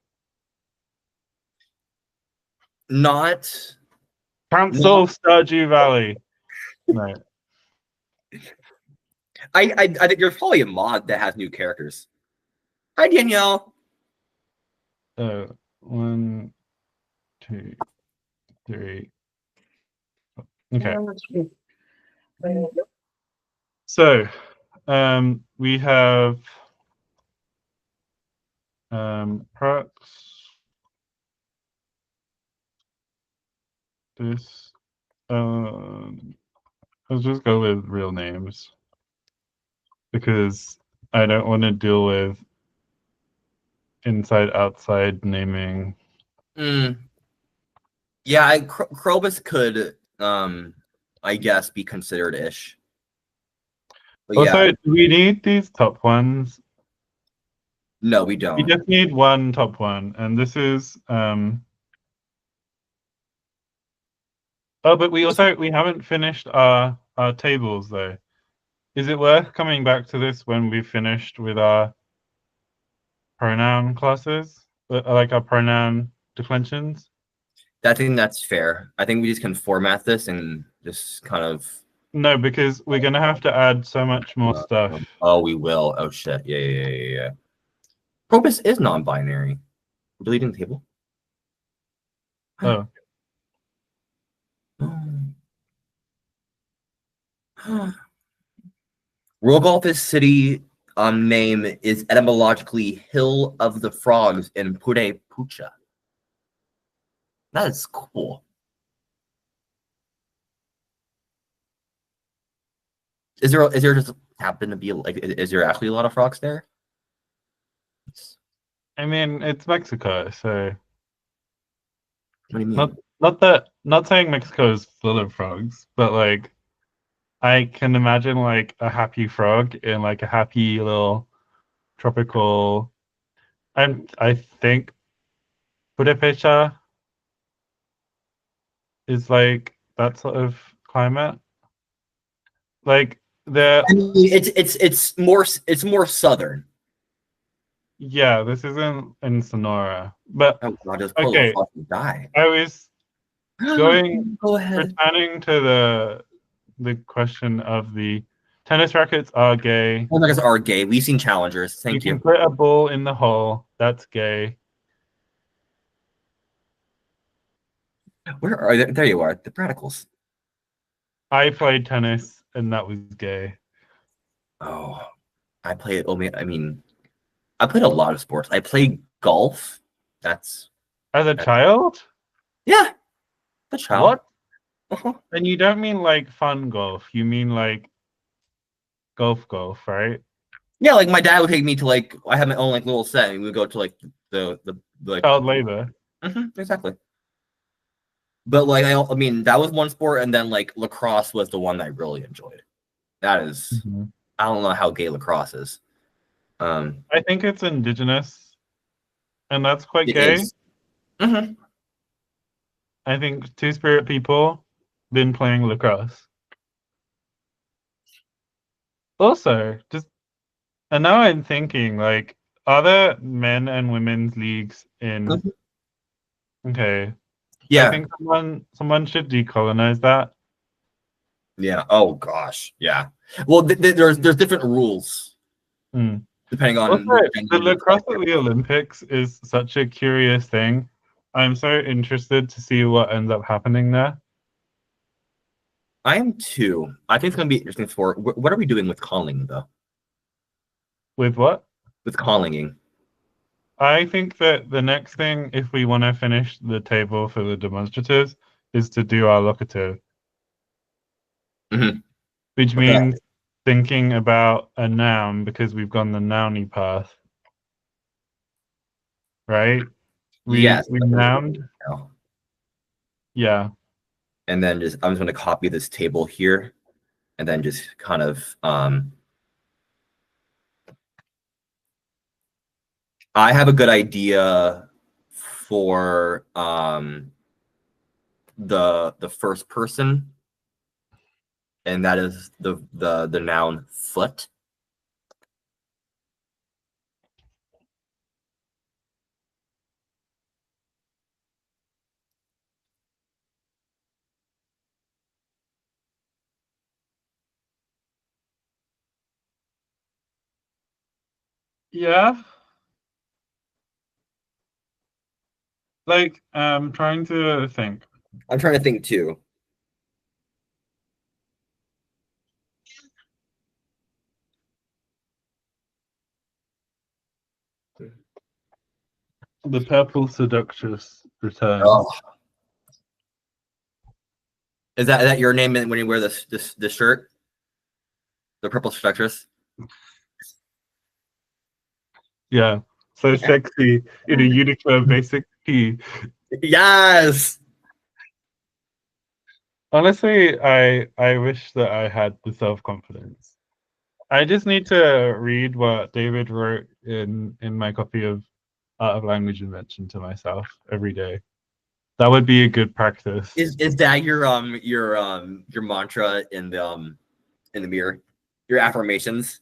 Not Cancel Stardew Valley. No. I think there's probably a mod that has new characters. Hi Danielle. 1, 2, 3. Okay. So, we have perhaps this. Let's just go with real names because I don't want to deal with inside outside naming. Yeah, Krobus could I guess be considered ish. But Also, yeah. do we need these top ones? No, we don't. We just need one top one, and this is oh, but we haven't finished our tables though. Is it worth coming back to this when we finished with our pronoun classes, like our pronoun declensions? I think that's fair. I think we just can format this and just kind of. No, because we're gonna have to add so much more stuff. Oh, we will. Oh shit. Yeah. Probus is non-binary. Deleting table. Oh, Rogolph's city name is etymologically Hill of the Frogs in Pure Pucha. That is cool. Is there just happen to be like is there actually a lot of frogs there? I mean, it's Mexico, so What do you not mean? not saying Mexico is full of frogs, but like I can imagine like a happy frog in like a happy little tropical. I think Purepecha is like that sort of climate. Like the I mean, it's more southern. yeah, this isn't in Sonora, but Oh god, just pull a okay. fucking die. I was going Go ahead. returning to the question of the tennis rackets are gay. Well, guys are gay. We've seen challengers. You Thank can you. put a ball in the hole. That's gay. Where are they? There you are. The radicals. I played tennis and that was gay. Oh, I played. Oh man, I mean, I played a lot of sports. I played golf. That's As a child? yeah, the child. What? And you don't mean like fun golf. You mean like golf, right? Yeah, like my dad would take me to like I had my own like little set, and we would go to like the like Child labor. exactly. But like I mean that was one sport, and then like lacrosse was the one that I really enjoyed. That is, I don't know how gay lacrosse is. I think it's indigenous, and that's quite It gay. is. Mm-hmm. I think Two Spirit people been playing lacrosse. Also, just and now I'm thinking like, are there men and women's leagues in? Mhm. Okay, I Yeah, think someone should decolonize that. yeah. Oh gosh, yeah. Well, there's different rules Hmm. depending Also, on which the gender you're lacrosse playing. at the Olympics is such a curious thing. I'm so interested to see what ends up happening there. I am too. I think it's gonna be interesting for what are we doing with calling though? With what? With callinging. I think that the next thing, if we want to finish the table for the demonstratives, is to do our locative, Mm-hmm. which What's that? means thinking about a noun because we've gone the nouny path, right? We Yes. we nouned, yeah. And then just I'm just gonna copy this table here, and then just kind of I have a good idea for the first person, and that is the noun foot. Yeah, like trying to think. I'm trying to think too. The purple seductress Oh, returns. is that your name when you wear this shirt? The purple structures. Yeah, so sexy in a Uniqlo basic tee. Yes. Honestly, I wish that I had the self-confidence. I just need to read what David wrote in my copy of Art of Language Invention to myself every day. That would be a good practice. Is that your mantra in the mirror? Your affirmations.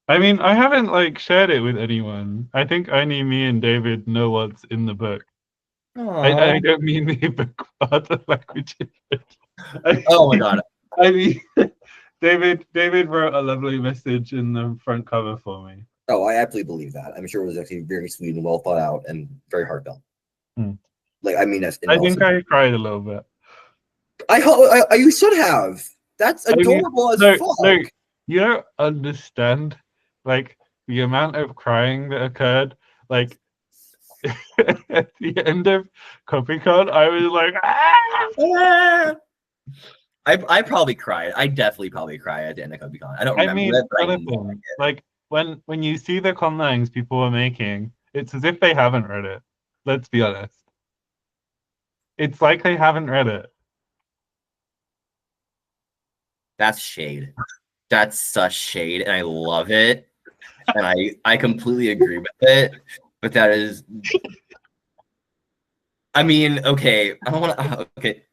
I mean, I haven't like shared it with anyone. I think only me and David know what's in the book. I Aww. don't mean the book part of language. I, Oh my god. I mean, David wrote a lovely message in the front cover for me. Oh, I absolutely believe that. I'm sure it was actually very sweet and well thought out and very heartfelt. Hmm. Like, I mean, that's I think I cried a little bit. I hope you should have. That's I mean, adorable as no, fuck. you don't understand, like the amount of crying that occurred. Like at the end of Comic-Con, I was like, ah! Ah! I probably cried. I definitely probably cried at the end of Comic-Con. I don't I remember mean, it, but I other know I thing, did. like when you see the conlangs people are making, it's as if they haven't read it. Let's be honest. It's like they haven't read it. That's shade. That's such shade, and I love it. And I completely agree with it. But that is, I mean, okay. I don't want to. Okay.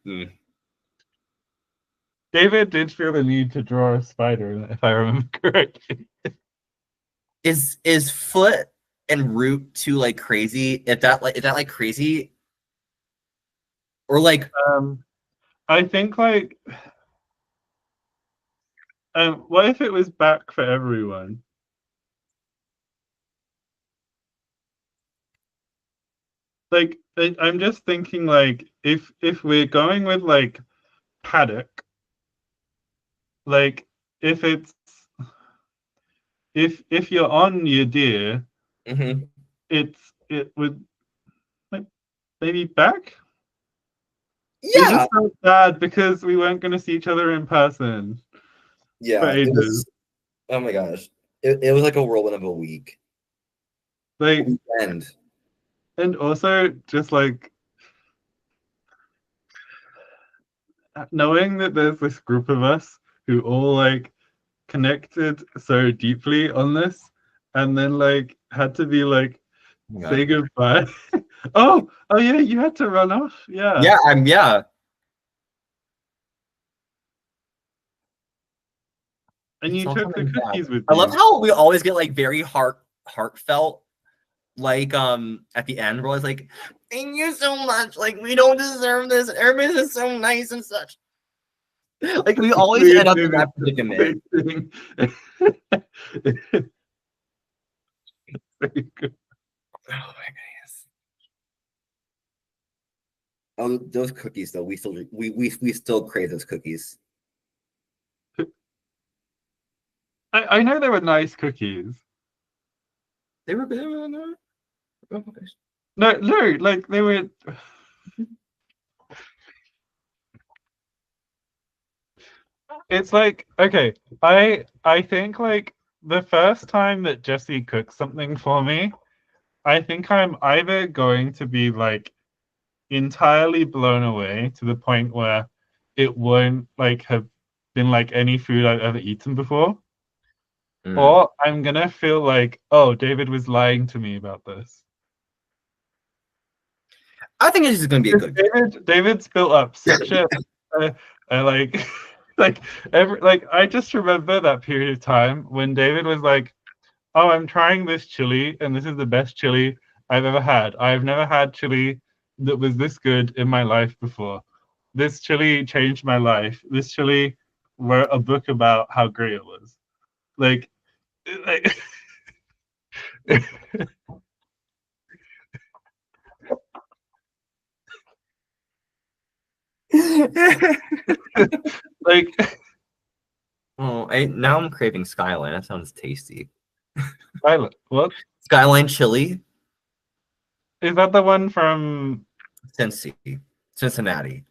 David did feel the need to draw a spider, if I remember correctly. Is Foot and Root too like crazy? Is that like crazy? Or like I think like what if it was back for everyone? Like I'm just thinking like if we're going with like paddock, like if it's if you're on your deer, mhm. it would like maybe back. It Yeah. just felt bad because we weren't going to see each other in person for Yeah. It ages. was, oh my gosh. It was like a whirlwind of a week. A Like, weekend. and also just like knowing that there's this group of us who all like connected so deeply on this, and then like had to be like Oh my say god. goodbye. Oh yeah, you had to run off. Yeah. Yeah. And It's you all took the coming back. cookies with I love you. how we always get like very heartfelt, like at the end we're always like, thank you so much. Like we don't deserve this. Everybody's just so nice and such. Like we always Me end and up in David that did predicament. the same thing. Very good. Oh my goodness. Oh, those cookies though. We still crave those cookies. I know they were nice cookies. They were good. Oh my gosh. No, like they were. It's like okay, I think like the first time that Jesse cooks something for me, I think I'm either going to be like entirely blown away to the point where it won't like have been like any food I've ever eaten before, Mm. or I'm gonna feel like, oh, David was lying to me about this. I think this is gonna be a good. David's built up such a like like every like I just remember that period of time when David was like, "Oh, I'm trying this chili, and this is the best chili I've ever had. I've never had chili that was this good in my life before. This chili changed my life. This chili wrote a book about how great it was." Like like Oh, now I'm craving Skyline. That sounds tasty. Violet, what Skyline chili, is that the one from? Cincinnati.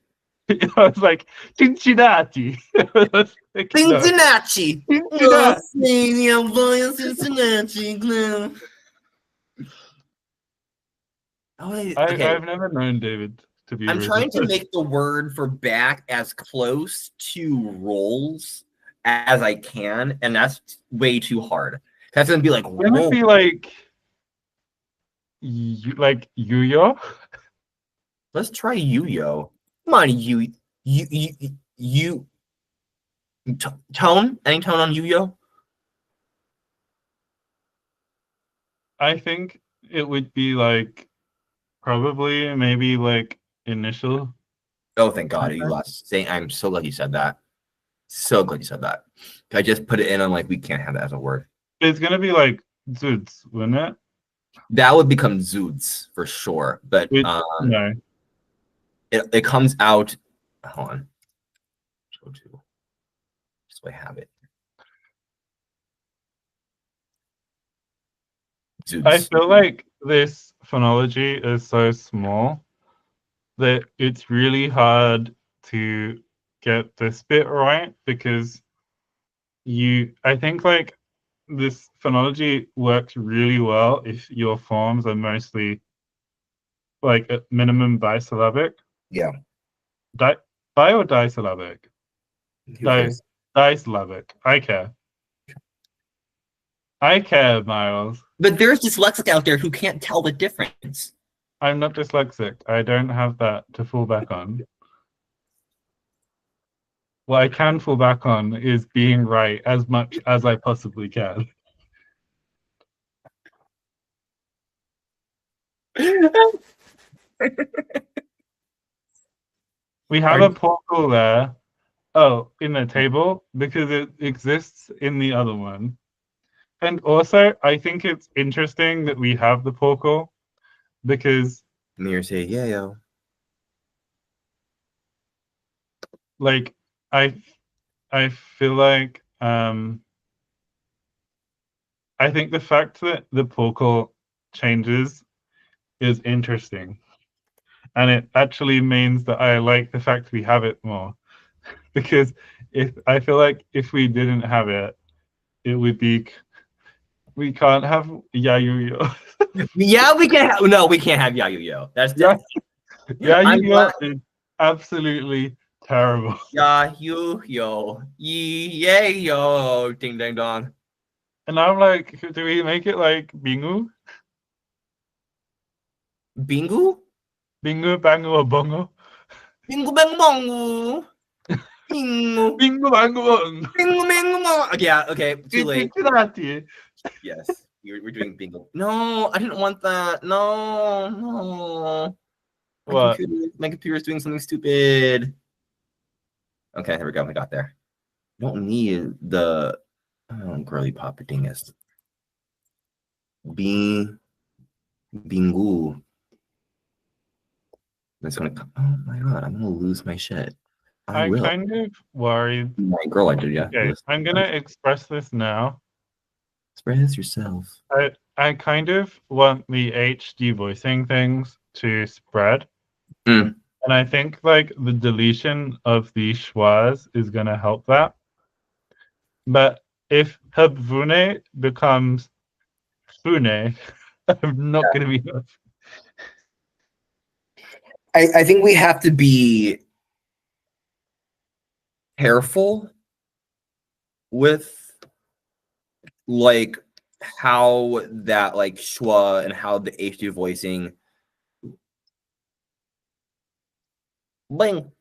I was like Cincinnati. I was like, no, Cincinnati. Oh, Cincinnati. stadium boy, Cincinnati. Oh, okay. I've never known David to be I'm rude. trying to make the word for back as close to rolls as I can, and that's way too hard. That's gonna be like, Wouldn't it whoa. be like Yuyo? Let's try Yu-Yo. Come on, you. Tone? Any tone on Yu-Yo? I think it would be like probably maybe like initial. Oh, thank God you lost. I'm so glad you said that. So glad you said that. I just put it in on like we can't have that as a word. It's gonna be like Zoots, wouldn't it? That would become Zoods for sure. But No. it comes out. Hold on. Go to just so I have it. I Zoods. feel like this phonology is so small that it's really hard to get this bit right because I think like this phonology works really well if your forms are mostly like at minimum bisyllabic. Yeah. Di, Bi or disyllabic? Who cares? Disyllabic. I care. I care, Miles. But there's dyslexic out there who can't tell the difference. I'm not dyslexic. I don't have that to fall back on. What I can fall back on is being right as much as I possibly can. We have a portal there. Oh, in the table because it exists in the other one. And also, I think it's interesting that we have the portal because, Mirror say, yeah, yo. like, I feel like I think the fact that the portal changes is interesting, and it actually means that I like the fact we have it more because if I feel like if we didn't have it, it would be we can't have Yayuyo. Yeah, we can have no, we can't have Yayu-Yo. That's I'm Yayuyo glad is absolutely terrible. Yayu-Yo. Yeah, yo. Ding dang dong. And I'm like, do we make it like Bingu? Bingu? Bingu, Bangu, or Bongo? Bingu bang bongu. Bingu. Bingu, Bangu, Bongo. Bingu bingu bong. Yeah, okay, too late. It's Yes. We're doing bingo. No, I didn't want that. No, no. What? My computer's doing something stupid. Okay, here we go. We got there. Don't need the girly papa dingus. Bingu. It's gonna come. Oh my god, I'm gonna lose my shit. I I will. kind of worried. My girl, I did, yeah. Okay, I'm gonna express this now. Express yourself. I kind of want the HD voicing things to spread. Mm. And I think like the deletion of the schwas is gonna help that. But if Habvune becomes Fune, I'm not gonna be I think we have to be careful with like how that like schwa and how the HD voicing bling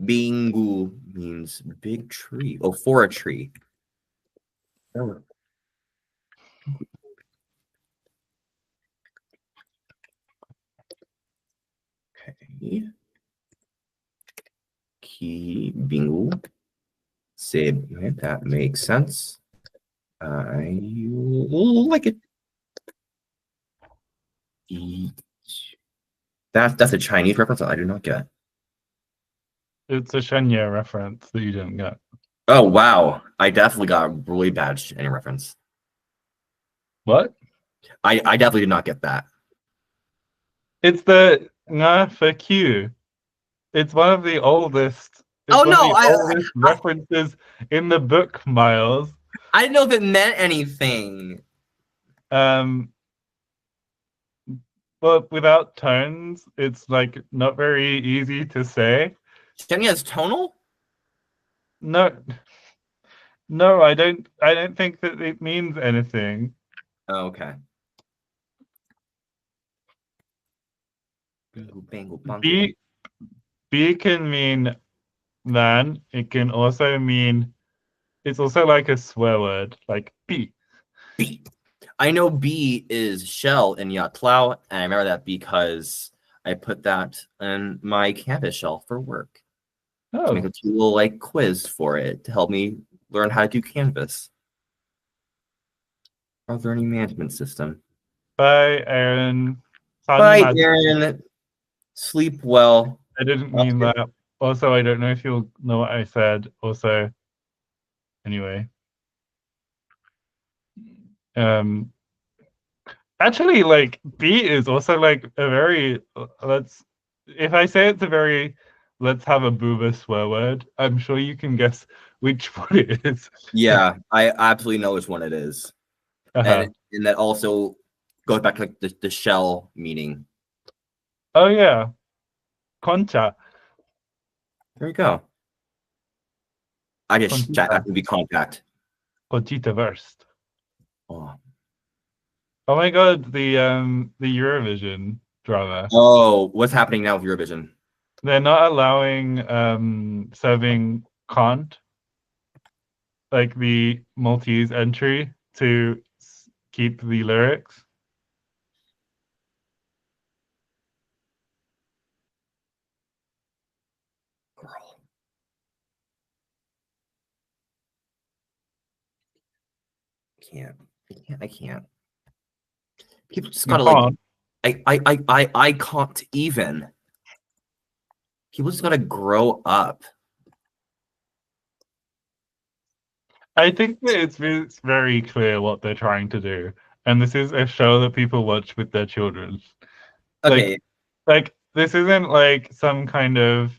bingu means big tree. Oh, for a tree. Oh. Okay. Key bingu. Say that makes sense. I like it. That's a Chinese reference I do not get. It's a Shenya reference that you didn't get. Oh wow, I definitely got a really bad Chinese reference. What? I definitely did not get that. It's the nga for Q. It's one of the oldest. It's Oh one of no, the oldest references in the book, Miles. I didn't know if it meant anything. But without tones, it's like not very easy to say. Shenya is tonal? No, no, I don't. I don't think that it means anything. Oh, okay. Bingo, bango, bongo. B can mean man. It can also mean It's also like a swear word, like B. B. I know B is shell in Yatlao, and I remember that because I put that in my Canvas shell for work to make Oh, a cute little like quiz for it to help me learn how to do Canvas. Our learning management system. bye, Aaron. Sun Bye, magic. Aaron. Sleep well. I didn't mean that. Also, I don't know if you'll know what I said. Also, anyway. Um, actually, like B is also like a very let's. If I say it's a very let's have a Bouba swear word, I'm sure you can guess which one it is. Yeah, I absolutely know which one it is. Uh-huh. And that also goes back to like the shell meaning. Oh yeah, Concha, There you go. I just chat Conchita, that to be contact. Conchita Wurst. Oh. Oh my God, the Eurovision drama. Oh, what's happening now with Eurovision? They're not allowing serving Kant, like the Maltese entry, to keep the lyrics. Girl, can't. I can't. People just You gotta like can't. I can't even. People just gotta grow up. I think that it's very clear what they're trying to do, and this is a show that people watch with their children. Like, Okay, like this isn't like some kind of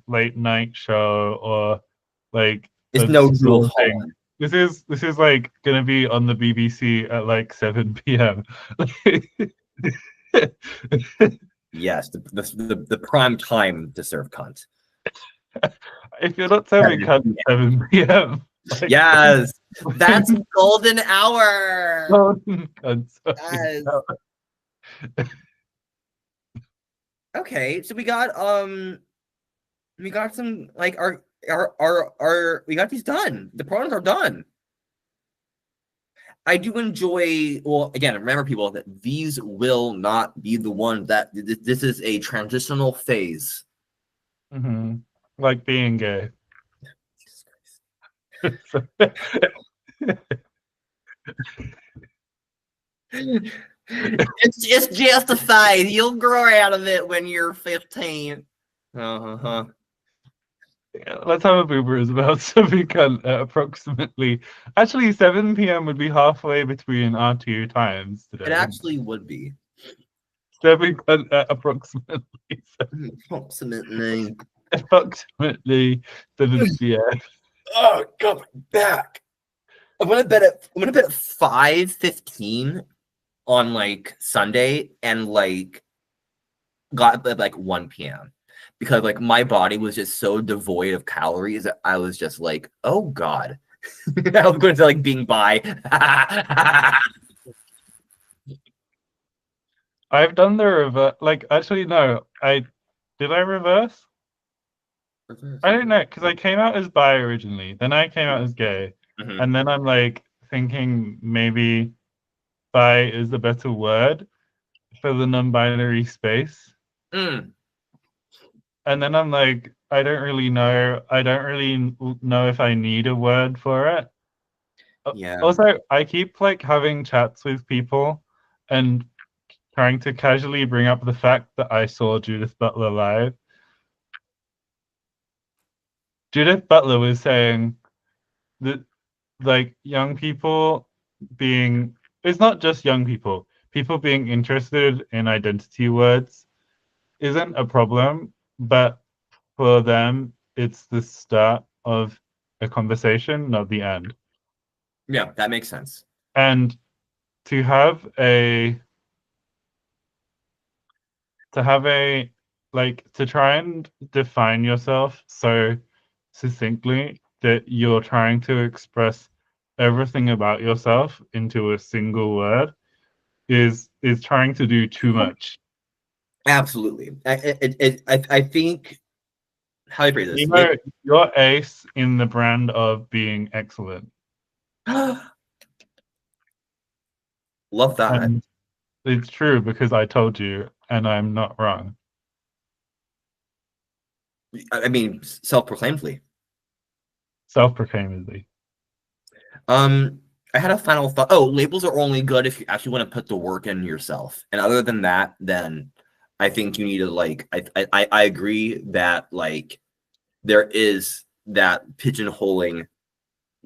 late night show or like it's a no Jewel school thing. Holland. This is like gonna be on the BBC at like 7 p.m. Yes, the prime time to serve cunt. If you're not serving cut at 7 p.m., like Yes, that's golden hour. cunts. Yes. Okay, so we got some like our we got these done. The pronouns are done. I do enjoy. Well, again, remember people that these will not be the ones that this is a transitional phase. Mhm. Like being gay. Jesus Christ. It's justified. You'll grow out of it when you're 15. Uh-huh. Let's have a boober is about something approximately. Actually, 7 p.m. would be halfway between our two times It today. actually would be. 7 approximately. Approximately. Approximately 7 p.m. Oh, God, my back. I'm gonna bet at 5:15 on like Sunday and like got up at like 1 p.m. because like my body was just so devoid of calories that I was just like, oh God. I was going to like being by. I've done the reverse. Like, actually, no. I reverse? I don't know because I came out as bi originally, then I came out as gay, Mhm. and then I'm like thinking maybe bi is the better word for the non-binary space. Mm, And then I'm like, I don't really know. I don't really know if I need a word for it. yeah. Also, I keep like having chats with people and trying to casually bring up the fact that I saw Judith Butler live. Judith Butler was saying that like young people being it's not just young people being interested in identity words isn't a problem, but for them it's the start of a conversation, not the end. Yeah, that makes sense. And to have a to have a like to try and define yourself so succinctly that you're trying to express everything about yourself into a single word is trying to do too much. Absolutely. I think how do you phrase You this? know, you're ace in the brand of being excellent. Love that. And it's true because I told you and I'm not wrong. I mean, self-proclaimedly. Self-proclaimedly. Um, I had a final thought. Oh, labels are only good if you actually want to put the work in yourself. And other than that, then I think you need to like. I agree that like there is that pigeonholing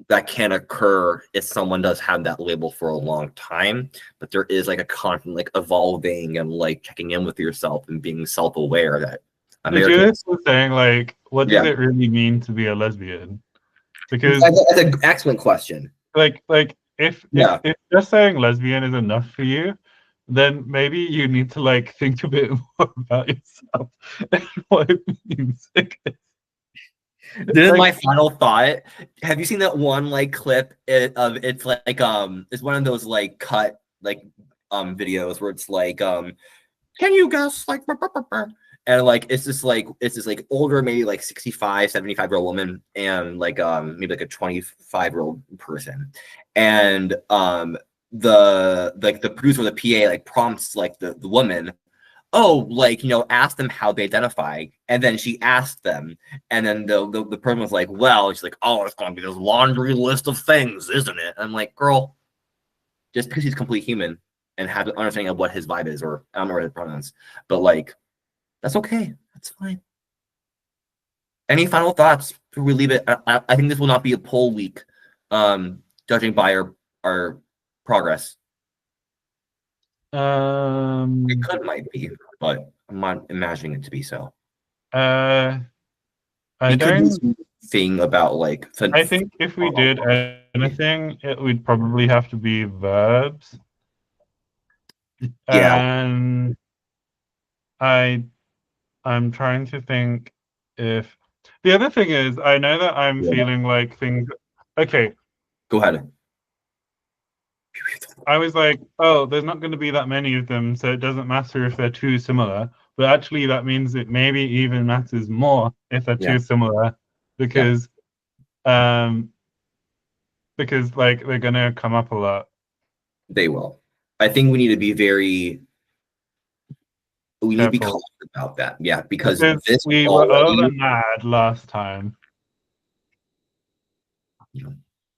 that can occur if someone does have that label for a long time, but there is like a constant like evolving and like checking in with yourself and being self-aware that So Judith Americans. was saying, like, what does Yeah, it really mean to be a lesbian? Because that's an excellent question. like Yeah, if just saying lesbian is enough for you, then maybe you need to like think a bit more about yourself and what it means. Then Like, my final thought. Have you seen that one like clip of it's like it's one of those like cut like videos where it's like can you guess like and like it's this like older maybe like 65 75-year-old woman and like maybe like a 25-year-old person and the like the producer or the PA like prompts like the woman, oh, like, ask them how they identify. And then she asked them. And then the person was like, well, she's like, oh, it's going to be this laundry list of things, isn't it? And I'm like, girl, just because he's complete human and have an understanding of what his vibe is, or I don't know what his pronouns, but like, that's okay. That's fine. Any final thoughts before we leave it? I think this will not be a poll week, judging by our progress. It um, might be, but I'm not imagining it to be so. uh, I It could be don't. something about like I think if we did anything, it would probably have to be verbs, yeah, and I I'm trying to think if the other thing is I know that I'm yeah. feeling like things. Okay, Go ahead. I was like, oh, there's not going to be that many of them, so it doesn't matter if they're too similar. But actually, that means it maybe even matters more if they're Yeah, too similar, yeah, because um because like they're gonna come up a lot. they will. I think we need to be Careful, cautious about that. Yeah, because because this we were over already, mad last time, you know,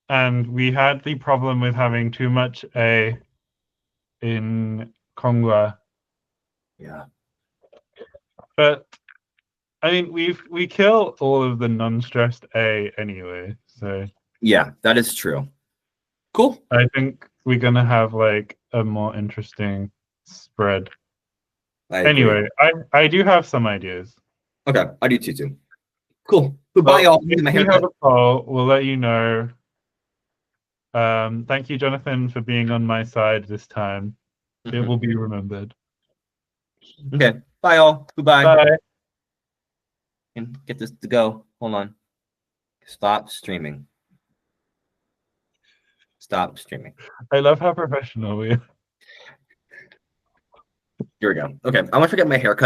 and we had the problem with having too much A in Kongwa. yeah, But I mean, we kill all of the non-stressed A anyway, so yeah, that is true. Cool. I think we're gonna have like a more interesting spread. I agree. Anyway, I do have some ideas. Okay, I do too. Cool. Goodbye, Well, y'all. if Get my we have haircut. a poll, we'll let you know. Thank you, Jonathan, for being on my side this time. It will be remembered. Okay. Bye, y'all. Goodbye. Bye. And get this to go. Hold on. Stop streaming. Stop streaming. I love how professional we are. Here we go. Okay. I want to get my haircut.